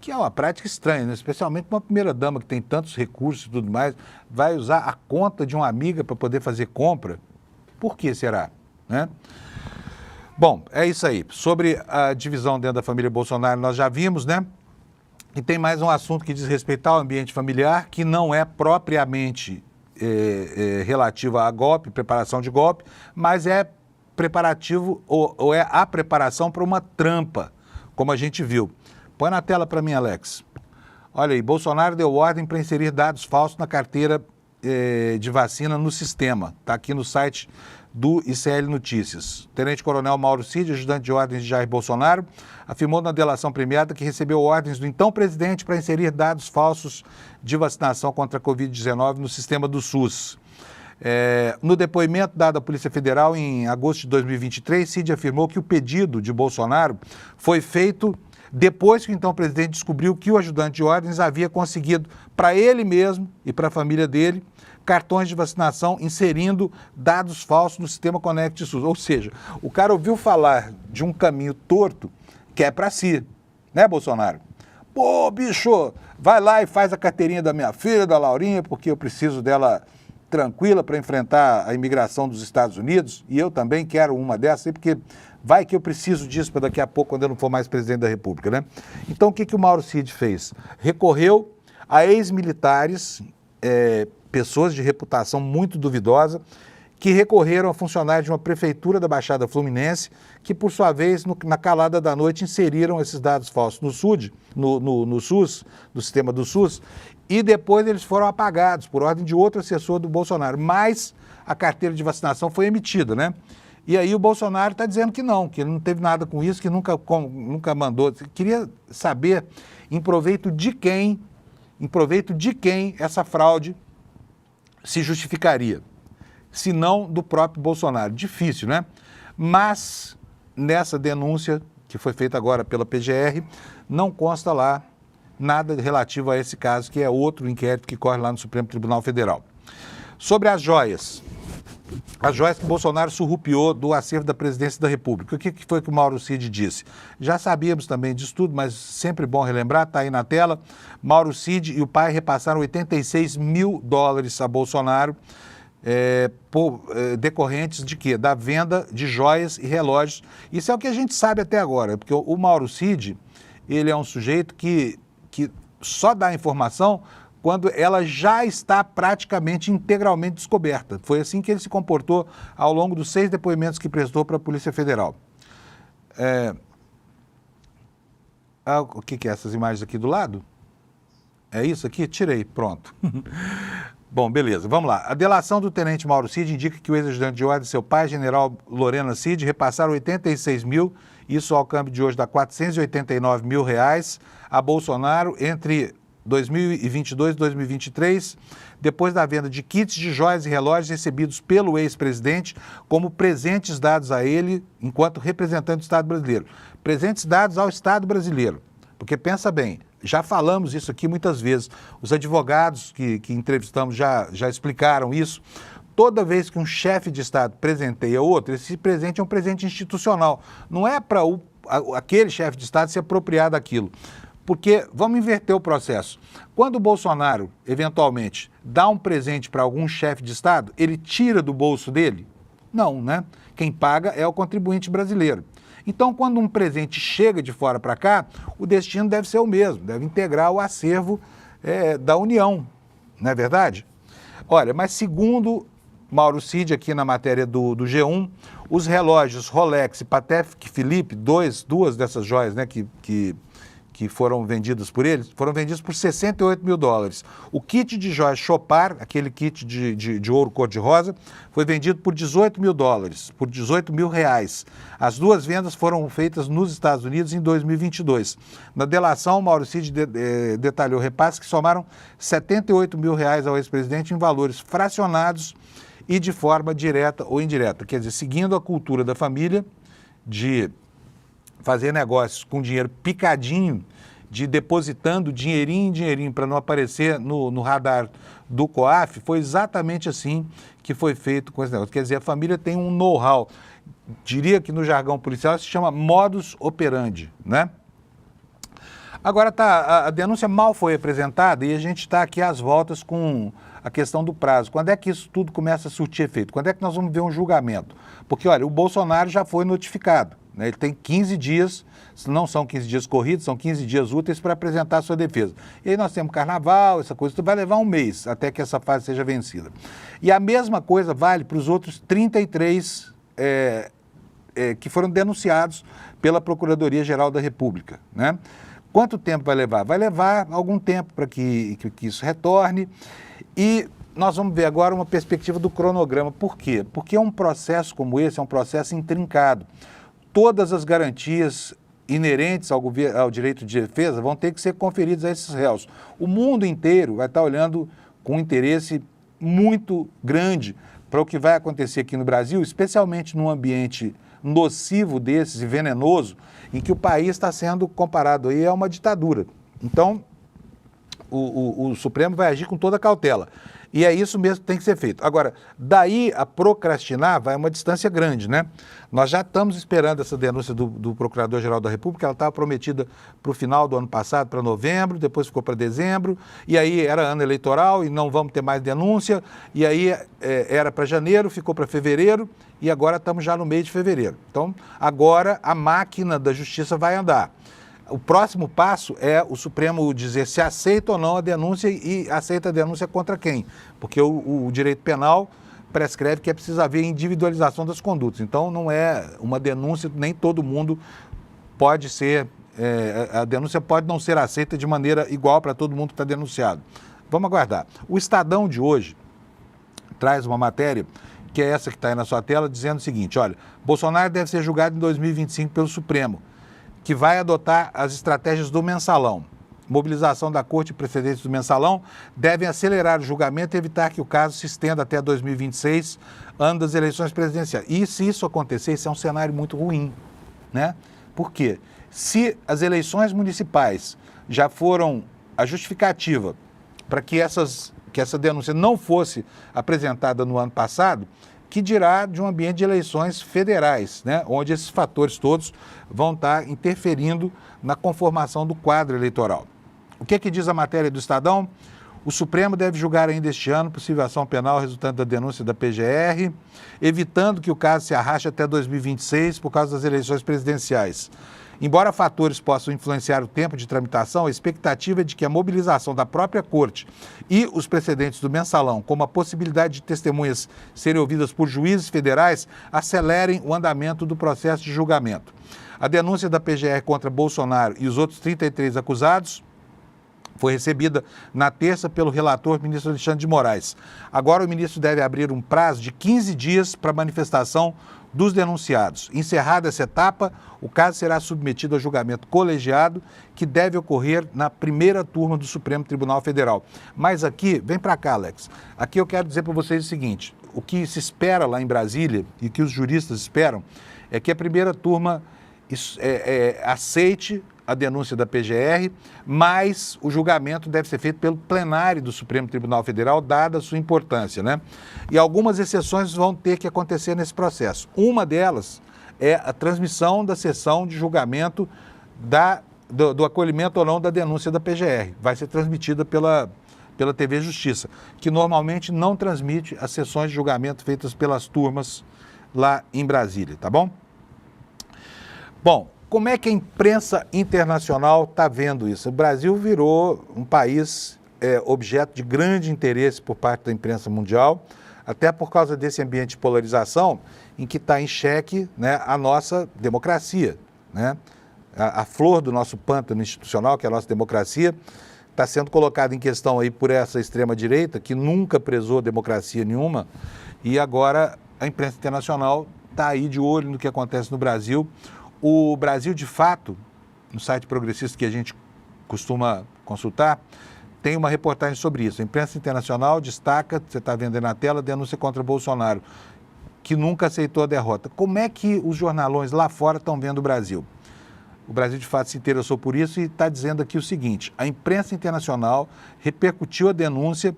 que é uma prática estranha, né? Especialmente uma primeira-dama que tem tantos recursos e tudo mais, vai usar a conta de uma amiga para poder fazer compra? Por que será, né? Bom, é isso aí. Sobre a divisão dentro da família Bolsonaro, nós já vimos, né? E tem mais um assunto que diz respeito ao ambiente familiar, que não é propriamente relativo a golpe, preparação de golpe, mas é preparativo ou é a preparação para uma trampa, como a gente viu. Põe na tela para mim, Alex. Olha aí, Bolsonaro deu ordem para inserir dados falsos na carteira de vacina no sistema. Está aqui no site do ICL Notícias. Tenente-Coronel Mauro Cid, ajudante de ordens de Jair Bolsonaro, afirmou na delação premiada que recebeu ordens do então presidente para inserir dados falsos de vacinação contra a Covid-19 no sistema do SUS. No depoimento dado à Polícia Federal em agosto de 2023, Cid afirmou que o pedido de Bolsonaro foi feito depois que o então presidente descobriu que o ajudante de ordens havia conseguido para ele mesmo e para a família dele cartões de vacinação inserindo dados falsos no sistema Conect SUS. Ou seja, o cara ouviu falar de um caminho torto que é para si, né, Bolsonaro? Pô, bicho, vai lá e faz a carteirinha da minha filha, da Laurinha, porque eu preciso dela tranquila para enfrentar a imigração dos Estados Unidos, e eu também quero uma dessas, porque vai que eu preciso disso para daqui a pouco, quando eu não for mais presidente da República, né? Então, o que o Mauro Cid fez? Recorreu a ex-militares, pessoas de reputação muito duvidosa, que recorreram a funcionários de uma prefeitura da Baixada Fluminense, que, por sua vez, na calada da noite, inseriram esses dados falsos no SUS, no sistema do SUS, e depois eles foram apagados por ordem de outro assessor do Bolsonaro. Mas a carteira de vacinação foi emitida, né? E aí o Bolsonaro está dizendo que ele não teve nada com isso, que nunca mandou. Queria saber em proveito de quem essa fraude se justificaria, se não do próprio Bolsonaro. Difícil, né? Mas nessa denúncia que foi feita agora pela PGR, não consta lá nada relativo a esse caso, que é outro inquérito que corre lá no Supremo Tribunal Federal. Sobre as joias que Bolsonaro surrupiou do acervo da presidência da República. O que foi que o Mauro Cid disse? Já sabíamos também disso tudo, mas sempre bom relembrar, está aí na tela. Mauro Cid e o pai repassaram $86 mil a Bolsonaro, decorrentes de quê? Da venda de joias e relógios. Isso é o que a gente sabe até agora, porque o Mauro Cid, ele é um sujeito que só dá informação quando ela já está praticamente integralmente descoberta. Foi assim que ele se comportou ao longo dos 6 depoimentos que prestou para a Polícia Federal. O que é essas imagens aqui do lado? É isso aqui? Tirei, pronto. Bom, beleza, vamos lá. A delação do tenente Mauro Cid indica que o ex-ajudante de ordem e seu pai, general Lorena Cid, repassaram 86 mil, isso ao câmbio de hoje dá R$489 mil, a Bolsonaro entre 2022 e 2023, depois da venda de kits de joias e relógios recebidos pelo ex-presidente como presentes dados a ele enquanto representante do Estado brasileiro. Presentes dados ao Estado brasileiro. Porque pensa bem, já falamos isso aqui muitas vezes, os advogados que entrevistamos já explicaram isso. Toda vez que um chefe de Estado presenteia outro, esse presente é um presente institucional. Não é para aquele chefe de Estado se apropriar daquilo. Porque, vamos inverter o processo, quando o Bolsonaro, eventualmente, dá um presente para algum chefe de Estado, ele tira do bolso dele? Não, né? Quem paga é o contribuinte brasileiro. Então, quando um presente chega de fora para cá, o destino deve ser o mesmo, deve integrar o acervo da União, não é verdade? Olha, mas segundo Mauro Cid, aqui na matéria do G1, os relógios Rolex e Patek Philippe, duas dessas joias, né, que foram vendidas por eles, foram vendidos por $68 mil. O kit de joias Chopard, aquele kit de ouro cor-de-rosa, foi vendido por $18 mil, por R$18 mil. As duas vendas foram feitas nos Estados Unidos em 2022. Na delação, Mauro Cid detalhou repasses que somaram R$78 mil ao ex-presidente em valores fracionados e de forma direta ou indireta. Quer dizer, seguindo a cultura da família de fazer negócios com dinheiro picadinho, de depositando dinheirinho em dinheirinho para não aparecer no radar do COAF, foi exatamente assim que foi feito com esse negócio. Quer dizer, a família tem um know-how, diria que no jargão policial se chama modus operandi, né? Agora a denúncia mal foi apresentada e a gente está aqui às voltas com a questão do prazo. Quando é que isso tudo começa a surtir efeito? Quando é que nós vamos ver um julgamento? Porque, olha, o Bolsonaro já foi notificado, né? Ele tem 15 dias, não são 15 dias corridos, são 15 dias úteis para apresentar a sua defesa. E aí nós temos carnaval, essa coisa, vai levar um mês até que essa fase seja vencida. E a mesma coisa vale para os outros 33 que foram denunciados pela Procuradoria-Geral da República, né? Quanto tempo vai levar? Vai levar algum tempo para que isso retorne. E nós vamos ver agora uma perspectiva do cronograma. Por quê? Porque um processo como esse é um processo intrincado. Todas as garantias inerentes ao direito de defesa vão ter que ser conferidas a esses réus. O mundo inteiro vai estar olhando com interesse muito grande para o que vai acontecer aqui no Brasil, especialmente num ambiente nocivo desses e venenoso, em que o país está sendo comparado aí a uma ditadura. Então, o Supremo vai agir com toda cautela. E é isso mesmo que tem que ser feito. Agora, daí a procrastinar vai uma distância grande, né? Nós já estamos esperando essa denúncia do Procurador-Geral da República, ela estava prometida para o final do ano passado, para novembro, depois ficou para dezembro, e aí era ano eleitoral e não vamos ter mais denúncia, e aí era para janeiro, ficou para fevereiro, e agora estamos já no mês de fevereiro. Então, agora a máquina da justiça vai andar. O próximo passo é o Supremo dizer se aceita ou não a denúncia e aceita a denúncia contra quem. Porque o direito penal prescreve que é preciso haver individualização das condutas. Então, não é uma denúncia, nem todo mundo pode ser, a denúncia pode não ser aceita de maneira igual para todo mundo que está denunciado. Vamos aguardar. O Estadão de hoje traz uma matéria, que é essa que está aí na sua tela, dizendo o seguinte, olha, Bolsonaro deve ser julgado em 2025 pelo Supremo, que vai adotar as estratégias do mensalão. Mobilização da Corte e precedentes do mensalão devem acelerar o julgamento e evitar que o caso se estenda até 2026, ano das eleições presidenciais. E se isso acontecer, isso é um cenário muito ruim, né? Por quê? Se as eleições municipais já foram a justificativa para que essa denúncia não fosse apresentada no ano passado, que dirá de um ambiente de eleições federais, né, onde esses fatores todos vão estar interferindo na conformação do quadro eleitoral. O que diz a matéria do Estadão? O Supremo deve julgar ainda este ano possível ação penal resultante da denúncia da PGR, evitando que o caso se arraste até 2026 por causa das eleições presidenciais. Embora fatores possam influenciar o tempo de tramitação, a expectativa é de que a mobilização da própria Corte e os precedentes do mensalão, como a possibilidade de testemunhas serem ouvidas por juízes federais, acelerem o andamento do processo de julgamento. A denúncia da PGR contra Bolsonaro e os outros 33 acusados foi recebida na terça pelo relator ministro Alexandre de Moraes. Agora o ministro deve abrir um prazo de 15 dias para manifestação dos denunciados. Encerrada essa etapa, o caso será submetido a julgamento colegiado, que deve ocorrer na primeira turma do Supremo Tribunal Federal. Mas aqui, vem para cá, Alex, aqui eu quero dizer para vocês o seguinte, o que se espera lá em Brasília e que os juristas esperam é que a primeira turma aceite a denúncia da PGR, mas o julgamento deve ser feito pelo plenário do Supremo Tribunal Federal, dada a sua importância, né? E algumas exceções vão ter que acontecer nesse processo. Uma delas é a transmissão da sessão de julgamento do acolhimento ou não da denúncia da PGR. Vai ser transmitida pela TV Justiça, que normalmente não transmite as sessões de julgamento feitas pelas turmas lá em Brasília, tá bom? Bom, como é que a imprensa internacional está vendo isso? O Brasil virou um país objeto de grande interesse por parte da imprensa mundial, até por causa desse ambiente de polarização em que está em xeque, né, a nossa democracia, né? A flor do nosso pântano institucional, que é a nossa democracia, está sendo colocada em questão aí por essa extrema-direita, que nunca prezou democracia nenhuma, e agora a imprensa internacional está aí de olho no que acontece no Brasil. O Brasil, de Fato, no site progressista que a gente costuma consultar, tem uma reportagem sobre isso. A imprensa internacional destaca, você está vendo aí na tela, denúncia contra Bolsonaro, que nunca aceitou a derrota. Como é que os jornalões lá fora estão vendo o Brasil? O Brasil, de fato, se interessou por isso e está dizendo aqui o seguinte, a imprensa internacional repercutiu a denúncia,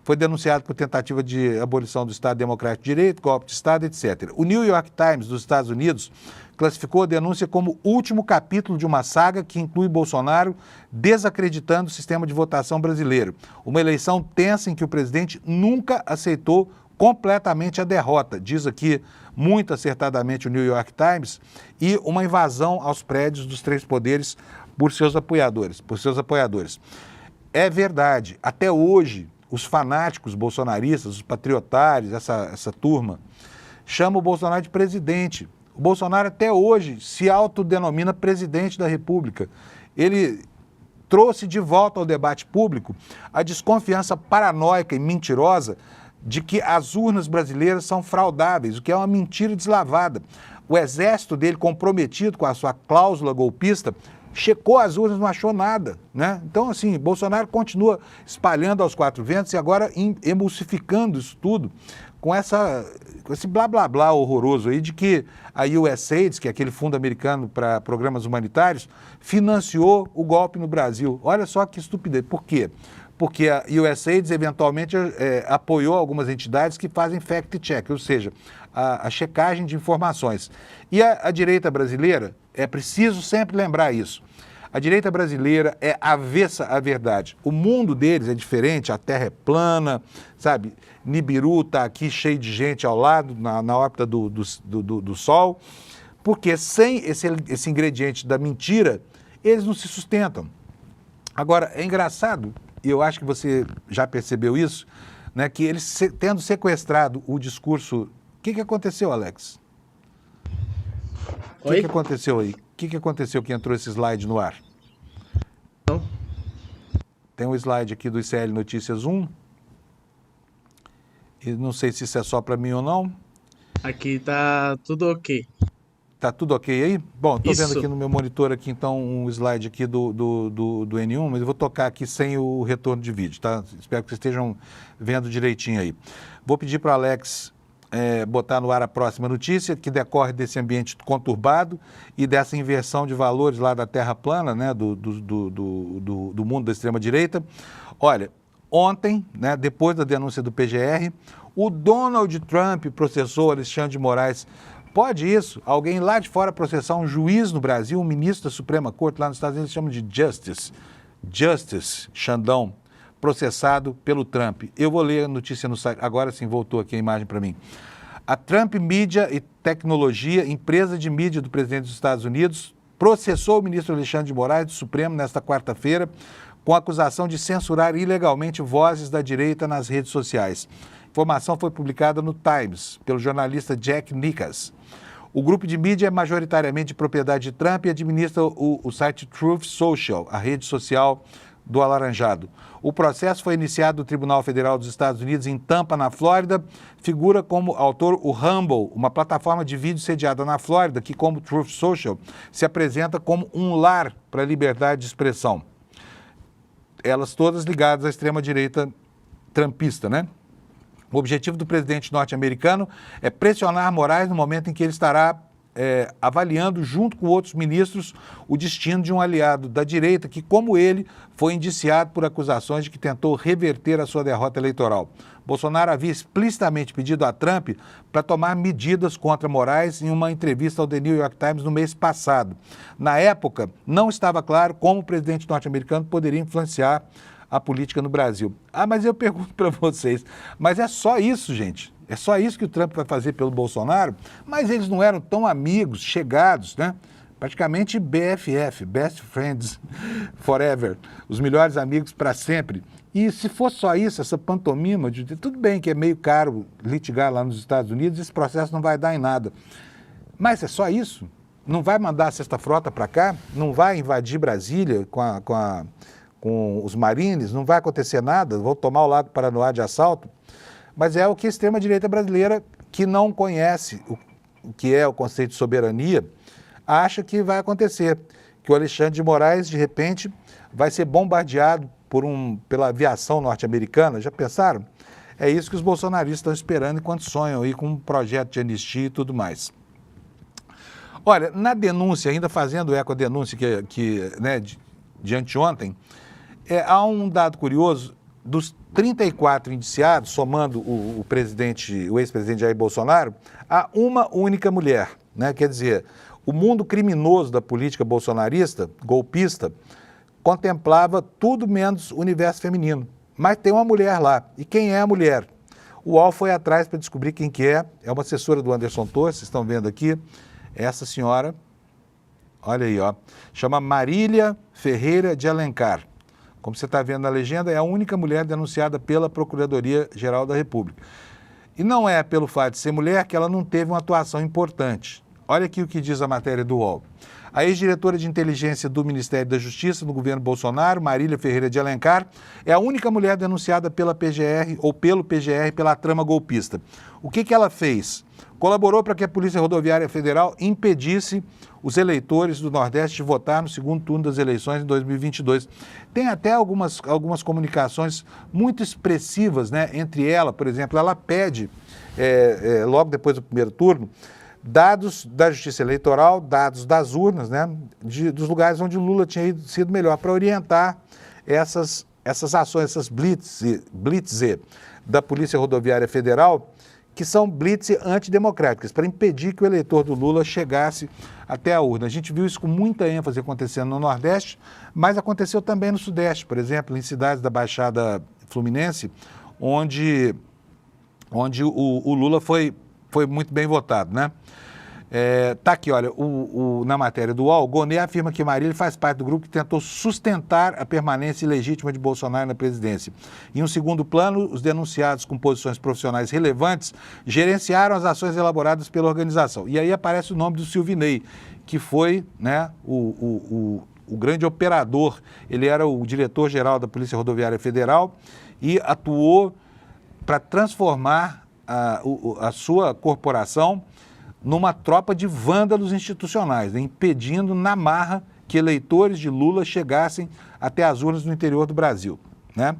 foi denunciado por tentativa de abolição do Estado Democrático de Direito, golpe de Estado, etc. O New York Times, dos Estados Unidos, classificou a denúncia como último capítulo de uma saga que inclui Bolsonaro desacreditando o sistema de votação brasileiro. Uma eleição tensa em que o presidente nunca aceitou completamente a derrota, diz aqui muito acertadamente o New York Times, e uma invasão aos prédios dos três poderes por seus apoiadores. É verdade, até hoje, os fanáticos bolsonaristas, os patriotários, essa turma, chamam o Bolsonaro de presidente. O Bolsonaro até hoje se autodenomina presidente da República. Ele trouxe de volta ao debate público a desconfiança paranoica e mentirosa de que as urnas brasileiras são fraudáveis, o que é uma mentira deslavada. O exército dele, comprometido com a sua cláusula golpista, checou as urnas, não achou nada, né? Então, assim, Bolsonaro continua espalhando aos quatro ventos e agora emulsificando isso tudo com esse blá blá blá horroroso aí de que a USAID, que é aquele fundo americano para programas humanitários, financiou o golpe no Brasil. Olha só que estupidez. Por quê? Porque a USAID eventualmente apoiou algumas entidades que fazem fact-check, ou seja, a checagem de informações. E a direita brasileira, é preciso sempre lembrar isso, a direita brasileira é avessa à verdade. O mundo deles é diferente, a terra é plana, sabe? Nibiru está aqui cheio de gente ao lado, na órbita do Sol, porque sem esse ingrediente da mentira, eles não se sustentam. Agora, é engraçado, e eu acho que você já percebeu isso, né, que eles tendo sequestrado o discurso... O que aconteceu, Alex? O que aconteceu aí? O que aconteceu que entrou esse slide no ar? Não. Tem um slide aqui do ICL Notícias 1. E não sei se isso é só para mim ou não. Aqui tá tudo ok. Tá tudo ok aí? Bom, estou vendo Isso. aqui no meu monitor aqui, então, um slide aqui do N1, mas eu vou tocar aqui sem o retorno de vídeo, tá? Espero que vocês estejam vendo direitinho aí. Vou pedir para o Alex botar no ar a próxima notícia, que decorre desse ambiente conturbado e dessa inversão de valores lá da Terra plana, né, do mundo da extrema-direita. Olha, ontem, né, depois da denúncia do PGR, o Donald Trump processou Alexandre de Moraes. Pode isso? Alguém lá de fora processar um juiz no Brasil, um ministro da Suprema Corte lá nos Estados Unidos, chamam de Justice Xandão, processado pelo Trump. Eu vou ler a notícia no site. Agora sim, voltou aqui a imagem para mim. A Trump Mídia e Tecnologia, empresa de mídia do presidente dos Estados Unidos, processou o ministro Alexandre de Moraes do Supremo nesta quarta-feira com a acusação de censurar ilegalmente vozes da direita nas redes sociais. A informação foi publicada no Times pelo jornalista Jack Nickas. O grupo de mídia é majoritariamente de propriedade de Trump e administra o site Truth Social, a rede social do Alaranjado. O processo foi iniciado no Tribunal Federal dos Estados Unidos em Tampa, na Flórida. Figura como autor o Rumble, uma plataforma de vídeo sediada na Flórida que, como Truth Social, se apresenta como um lar para a liberdade de expressão. Elas todas ligadas à extrema-direita trumpista, né? O objetivo do presidente norte-americano é pressionar Moraes no momento em que ele estará avaliando, junto com outros ministros, o destino de um aliado da direita que, como ele, foi indiciado por acusações de que tentou reverter a sua derrota eleitoral. Bolsonaro havia explicitamente pedido a Trump para tomar medidas contra Moraes em uma entrevista ao The New York Times no mês passado. Na época, não estava claro como o presidente norte-americano poderia influenciar a política no Brasil. Mas eu pergunto para vocês, mas é só isso, gente? É só isso que o Trump vai fazer pelo Bolsonaro? Mas eles não eram tão amigos, chegados, né? Praticamente BFF, Best Friends Forever, os melhores amigos para sempre. E se fosse só isso, essa pantomima, tudo bem que é meio caro litigar lá nos Estados Unidos, esse processo não vai dar em nada. Mas é só isso? Não vai mandar a sexta frota para cá? Não vai invadir Brasília com os Marines? Não vai acontecer nada? Vão tomar o Lago Paranoá de assalto? Mas é o que a extrema-direita brasileira, que não conhece o que é o conceito de soberania, acha que vai acontecer. Que o Alexandre de Moraes, de repente, vai ser bombardeado pela aviação norte-americana. Já pensaram? É isso que os bolsonaristas estão esperando enquanto sonham aí com um projeto de anistia e tudo mais. Olha, na denúncia, ainda fazendo eco à denúncia de anteontem, há um dado curioso. Dos 34 indiciados, somando o ex-presidente Jair Bolsonaro, há uma única mulher, né? Quer dizer, o mundo criminoso da política bolsonarista, golpista, contemplava tudo menos o universo feminino. Mas tem uma mulher lá. E quem é a mulher? O UOL foi atrás para descobrir quem que é uma assessora do Anderson Torres, vocês estão vendo aqui, essa senhora, olha aí, ó, chama Marília Ferreira de Alencar. Como você está vendo na legenda, é a única mulher denunciada pela Procuradoria-Geral da República. E não é pelo fato de ser mulher que ela não teve uma atuação importante. Olha aqui o que diz a matéria do UOL. A ex-diretora de inteligência do Ministério da Justiça no governo Bolsonaro, Marília Ferreira de Alencar, é a única mulher denunciada pela PGR ou pelo PGR pela trama golpista. O que ela fez? Colaborou para que a Polícia Rodoviária Federal impedisse os eleitores do Nordeste de votar no segundo turno das eleições em 2022. Tem até algumas comunicações muito expressivas, né? Entre ela, por exemplo, ela pede, logo depois do primeiro turno, dados da Justiça Eleitoral, dados das urnas, né, dos lugares onde o Lula tinha sido melhor, para orientar essas ações, essas blitz da Polícia Rodoviária Federal, que são blitz antidemocráticas, para impedir que o eleitor do Lula chegasse até a urna. A gente viu isso com muita ênfase acontecendo no Nordeste, mas aconteceu também no Sudeste, por exemplo, em cidades da Baixada Fluminense, onde o Lula foi muito bem votado, né? Tá aqui, olha, na matéria do UOL, Gonê afirma que Marília faz parte do grupo que tentou sustentar a permanência ilegítima de Bolsonaro na presidência. Em um segundo plano, os denunciados com posições profissionais relevantes gerenciaram as ações elaboradas pela organização. E aí aparece o nome do Silvinei, que foi, né, o grande operador. Ele era o diretor-geral da Polícia Rodoviária Federal e atuou para transformar a sua corporação numa tropa de vândalos institucionais, né, impedindo na marra que eleitores de Lula chegassem até as urnas no interior do Brasil, né?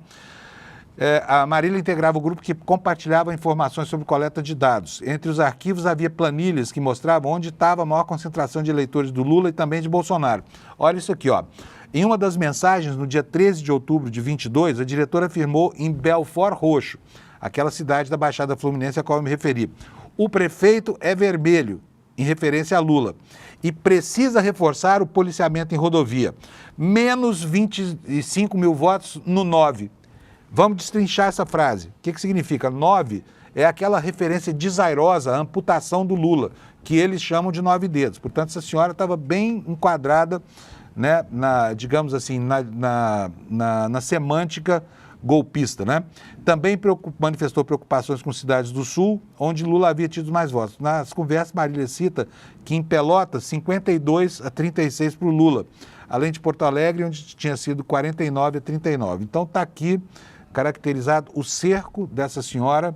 A Marília integrava o grupo que compartilhava informações sobre coleta de dados. Entre os arquivos havia planilhas que mostravam onde estava a maior concentração de eleitores do Lula e também de Bolsonaro. Olha isso aqui, ó. Em uma das mensagens, no dia 13 de outubro de 22, a diretora afirmou em Belfort Roxo, aquela cidade da Baixada Fluminense a qual eu me referi: o prefeito é vermelho, em referência a Lula, e precisa reforçar o policiamento em rodovia. Menos 25 mil votos no 9. Vamos destrinchar essa frase. O que significa? 9 é aquela referência desairosa à amputação do Lula, que eles chamam de 9 dedos. Portanto, essa senhora estava bem enquadrada, né, digamos assim, na semântica golpista, né? Também manifestou preocupações com cidades do Sul, onde Lula havia tido mais votos. Nas conversas, Marília cita que em Pelotas, 52-36 para o Lula, além de Porto Alegre, onde tinha sido 49-39. Então está aqui caracterizado o cerco dessa senhora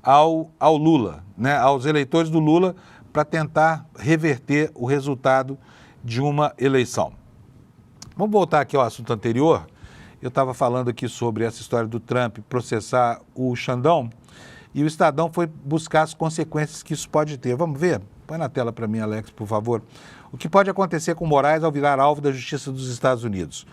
ao Lula, né? Aos eleitores do Lula, para tentar reverter o resultado de uma eleição. Vamos voltar aqui ao assunto anterior. Eu estava falando aqui sobre essa história do Trump processar o Xandão e o Estadão foi buscar as consequências que isso pode ter. Vamos ver? Põe na tela para mim, Alex, por favor. O que pode acontecer com Moraes ao virar alvo da Justiça dos Estados Unidos?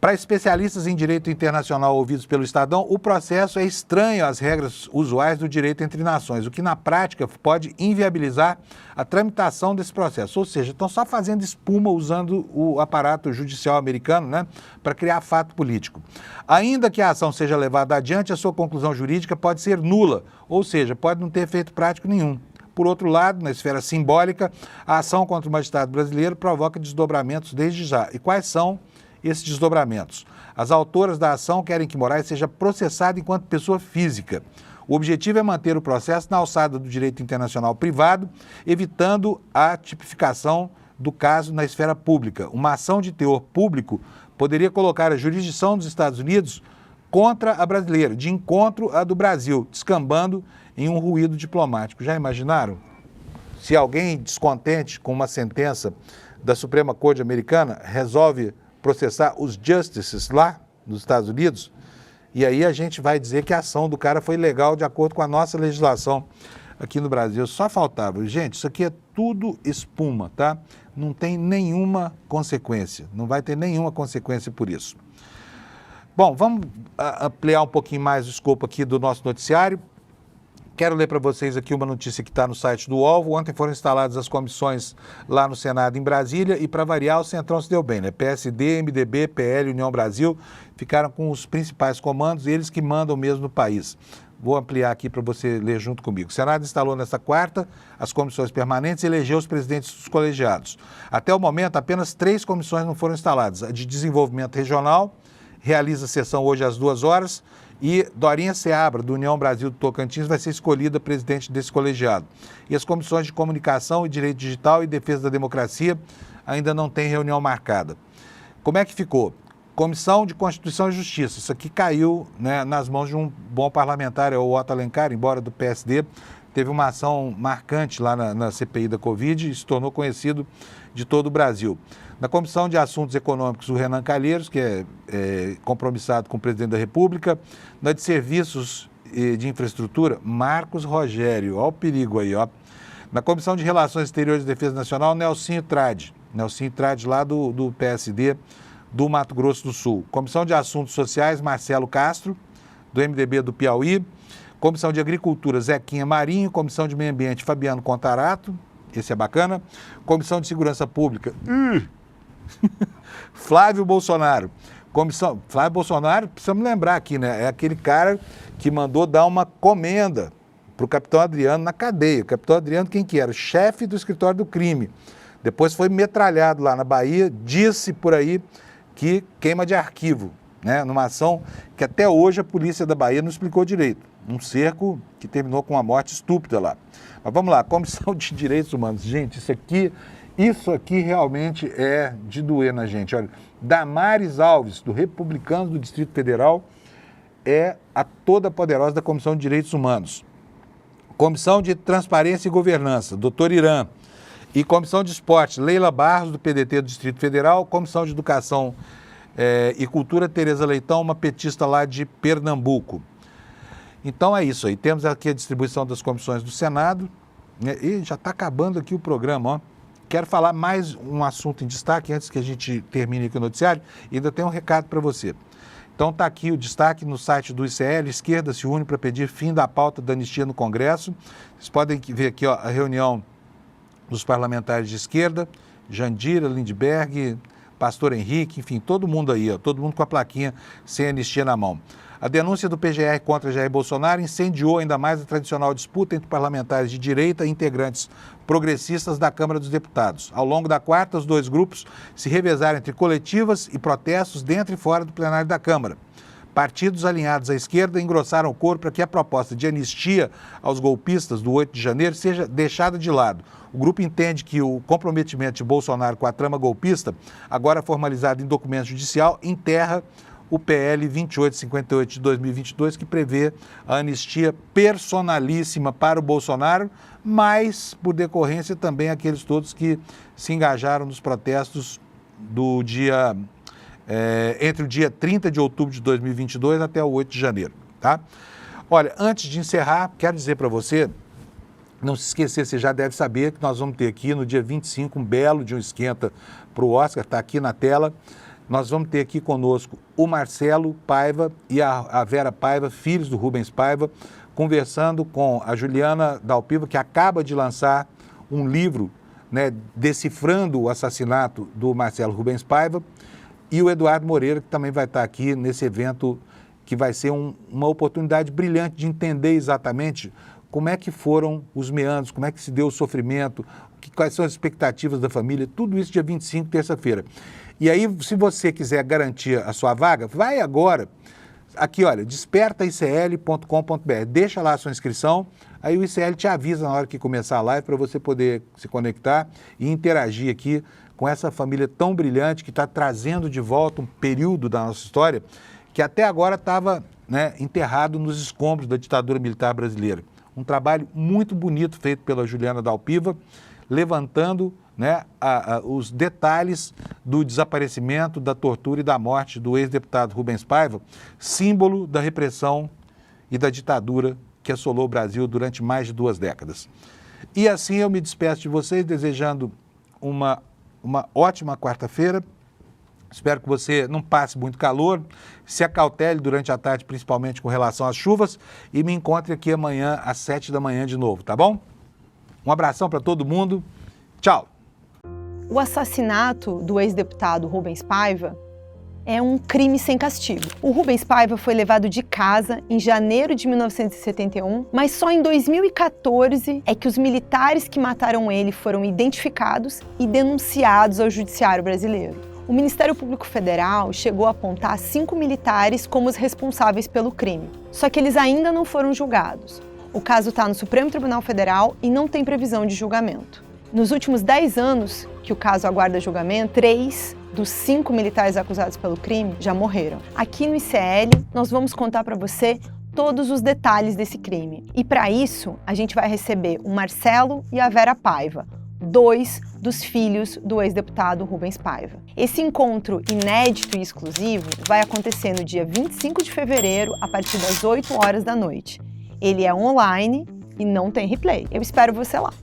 Para especialistas em direito internacional ouvidos pelo Estadão, o processo é estranho às regras usuais do direito entre nações, o que na prática pode inviabilizar a tramitação desse processo. Ou seja, estão só fazendo espuma usando o aparato judicial americano, né, para criar fato político. Ainda que a ação seja levada adiante, a sua conclusão jurídica pode ser nula, ou seja, pode não ter efeito prático nenhum. Por outro lado, na esfera simbólica, a ação contra o magistrado brasileiro provoca desdobramentos desde já. E quais são esses desdobramentos? As autoras da ação querem que Moraes seja processado enquanto pessoa física. O objetivo é manter o processo na alçada do direito internacional privado, evitando a tipificação do caso na esfera pública. Uma ação de teor público poderia colocar a jurisdição dos Estados Unidos contra a brasileira, de encontro à do Brasil, descambando em um ruído diplomático. Já imaginaram? Se alguém descontente com uma sentença da Suprema Corte americana resolve processar os justices lá nos Estados Unidos, e aí a gente vai dizer que a ação do cara foi legal de acordo com a nossa legislação aqui no Brasil. Só faltava. Gente, isso aqui é tudo espuma, tá? Não tem nenhuma consequência, não vai ter nenhuma consequência por isso. Bom, vamos ampliar um pouquinho mais o escopo aqui do nosso noticiário. Quero ler para vocês aqui uma notícia que está no site do UOL. Ontem foram instaladas as comissões lá no Senado em Brasília e, para variar, o Centrão se deu bem, né? PSD, MDB, PL, União Brasil ficaram com os principais comandos, eles que mandam mesmo no país. Vou ampliar aqui para você ler junto comigo. O Senado instalou nesta quarta as comissões permanentes e elegeu os presidentes dos colegiados. Até o momento, apenas 3 comissões não foram instaladas. A de Desenvolvimento Regional realiza a sessão hoje às 2 horas e Dorinha Seabra, do União Brasil do Tocantins, vai ser escolhida presidente desse colegiado. E as comissões de Comunicação e Direito Digital e Defesa da Democracia ainda não têm reunião marcada. Como é que ficou? Comissão de Constituição e Justiça. Isso aqui caiu, né, nas mãos de um bom parlamentar, é o Otto Alencar, embora do PSD, teve uma ação marcante lá na CPI da Covid e se tornou conhecido de todo o Brasil. Na Comissão de Assuntos Econômicos, o Renan Calheiros, que é compromissado com o presidente da República. Na de Serviços e de Infraestrutura, Marcos Rogério. Olha o perigo aí, ó. Na Comissão de Relações Exteriores e Defesa Nacional, Nelsinho Trade. Nelsinho Trade lá do PSD do Mato Grosso do Sul. Comissão de Assuntos Sociais, Marcelo Castro, do MDB do Piauí. Comissão de Agricultura, Zequinha Marinho. Comissão de Meio Ambiente, Fabiano Contarato. Esse é bacana. Comissão de Segurança Pública, Flávio Bolsonaro. Flávio Bolsonaro, precisamos lembrar aqui, né? É aquele cara que mandou dar uma comenda para o capitão Adriano na cadeia. O capitão Adriano, quem que era? Chefe do escritório do crime. Depois foi metralhado lá na Bahia, disse por aí que queima de arquivo, né? Numa ação que até hoje a polícia da Bahia não explicou direito. Um cerco que terminou com uma morte estúpida lá. Mas vamos lá, Comissão de Direitos Humanos. Gente, isso aqui realmente é de doer na gente. Olha, Damares Alves, do Republicanos do Distrito Federal, é a toda poderosa da Comissão de Direitos Humanos. Comissão de Transparência e Governança, Dr. Irã. E Comissão de Esporte, Leila Barros, do PDT do Distrito Federal. Comissão de Educação e Cultura, Tereza Leitão, uma petista lá de Pernambuco. Então é isso aí. Temos aqui a distribuição das comissões do Senado. Né? E já está acabando aqui o programa, ó. Quero falar mais um assunto em destaque antes que a gente termine aqui o noticiário. E ainda tem um recado para você. Então está aqui o destaque no site do ICL. Esquerda se une para pedir fim da pauta da anistia no Congresso. Vocês podem ver aqui, ó, a reunião dos parlamentares de esquerda, Jandira, Lindbergh, Pastor Henrique, enfim, todo mundo aí, ó, todo mundo com a plaquinha sem anistia na mão. A denúncia do PGR contra Jair Bolsonaro incendiou ainda mais a tradicional disputa entre parlamentares de direita e integrantes progressistas da Câmara dos Deputados. Ao longo da quarta, os 2 grupos se revezaram entre coletivas e protestos dentro e fora do plenário da Câmara. Partidos alinhados à esquerda engrossaram o coro para que a proposta de anistia aos golpistas do 8 de janeiro seja deixada de lado. O grupo entende que o comprometimento de Bolsonaro com a trama golpista, agora formalizado em documento judicial, enterra o PL 2858 de 2022, que prevê a anistia personalíssima para o Bolsonaro, mas, por decorrência, também aqueles todos que se engajaram nos protestos do dia... entre o dia 30 de outubro de 2022 até o 8 de janeiro, tá? Olha, antes de encerrar, quero dizer para você, não se esquecer, você já deve saber que nós vamos ter aqui no dia 25 um belo de um esquenta para o Oscar, está aqui na tela. Nós vamos ter aqui conosco o Marcelo Paiva e a Vera Paiva, filhos do Rubens Paiva, conversando com a Juliana Dalpiva, que acaba de lançar um livro, né, decifrando o assassinato do Marcelo Rubens Paiva, e o Eduardo Moreira, que também vai estar aqui nesse evento, que vai ser uma oportunidade brilhante de entender exatamente como é que foram os meandros, como é que se deu o sofrimento, quais são as expectativas da família, tudo isso dia 25, terça-feira. E aí, se você quiser garantir a sua vaga, vai agora, aqui olha, despertaicl.com.br, deixa lá a sua inscrição, aí o ICL te avisa na hora que começar a live para você poder se conectar e interagir aqui com essa família tão brilhante que está trazendo de volta um período da nossa história que até agora estava, né, enterrado nos escombros da ditadura militar brasileira. Um trabalho muito bonito feito pela Juliana Dalpiva, levantando, né, os detalhes do desaparecimento, da tortura e da morte do ex-deputado Rubens Paiva, símbolo da repressão e da ditadura que assolou o Brasil durante mais de 2 décadas. E assim eu me despeço de vocês, desejando uma ótima quarta-feira, Espero que você não passe muito calor, se acautele durante a tarde, principalmente com relação às chuvas, e me encontre aqui amanhã às 7 da manhã de novo, tá bom? Um abração para todo mundo. Tchau! O assassinato do ex-deputado Rubens Paiva é um crime sem castigo. O Rubens Paiva foi levado de casa em janeiro de 1971, mas só em 2014 é que os militares que mataram ele foram identificados e denunciados ao Judiciário brasileiro. O Ministério Público Federal chegou a apontar 5 militares como os responsáveis pelo crime, só que eles ainda não foram julgados. O caso está no Supremo Tribunal Federal e não tem previsão de julgamento. Nos últimos 10 anos que o caso aguarda julgamento, 3 dos 5 militares acusados pelo crime já morreram. Aqui no ICL, nós vamos contar para você todos os detalhes desse crime. E para isso, a gente vai receber o Marcelo e a Vera Paiva, 2 dos filhos do ex-deputado Rubens Paiva. Esse encontro inédito e exclusivo vai acontecer no dia 25 de fevereiro, a partir das 8 horas da noite. Ele é online e não tem replay. Eu espero você lá.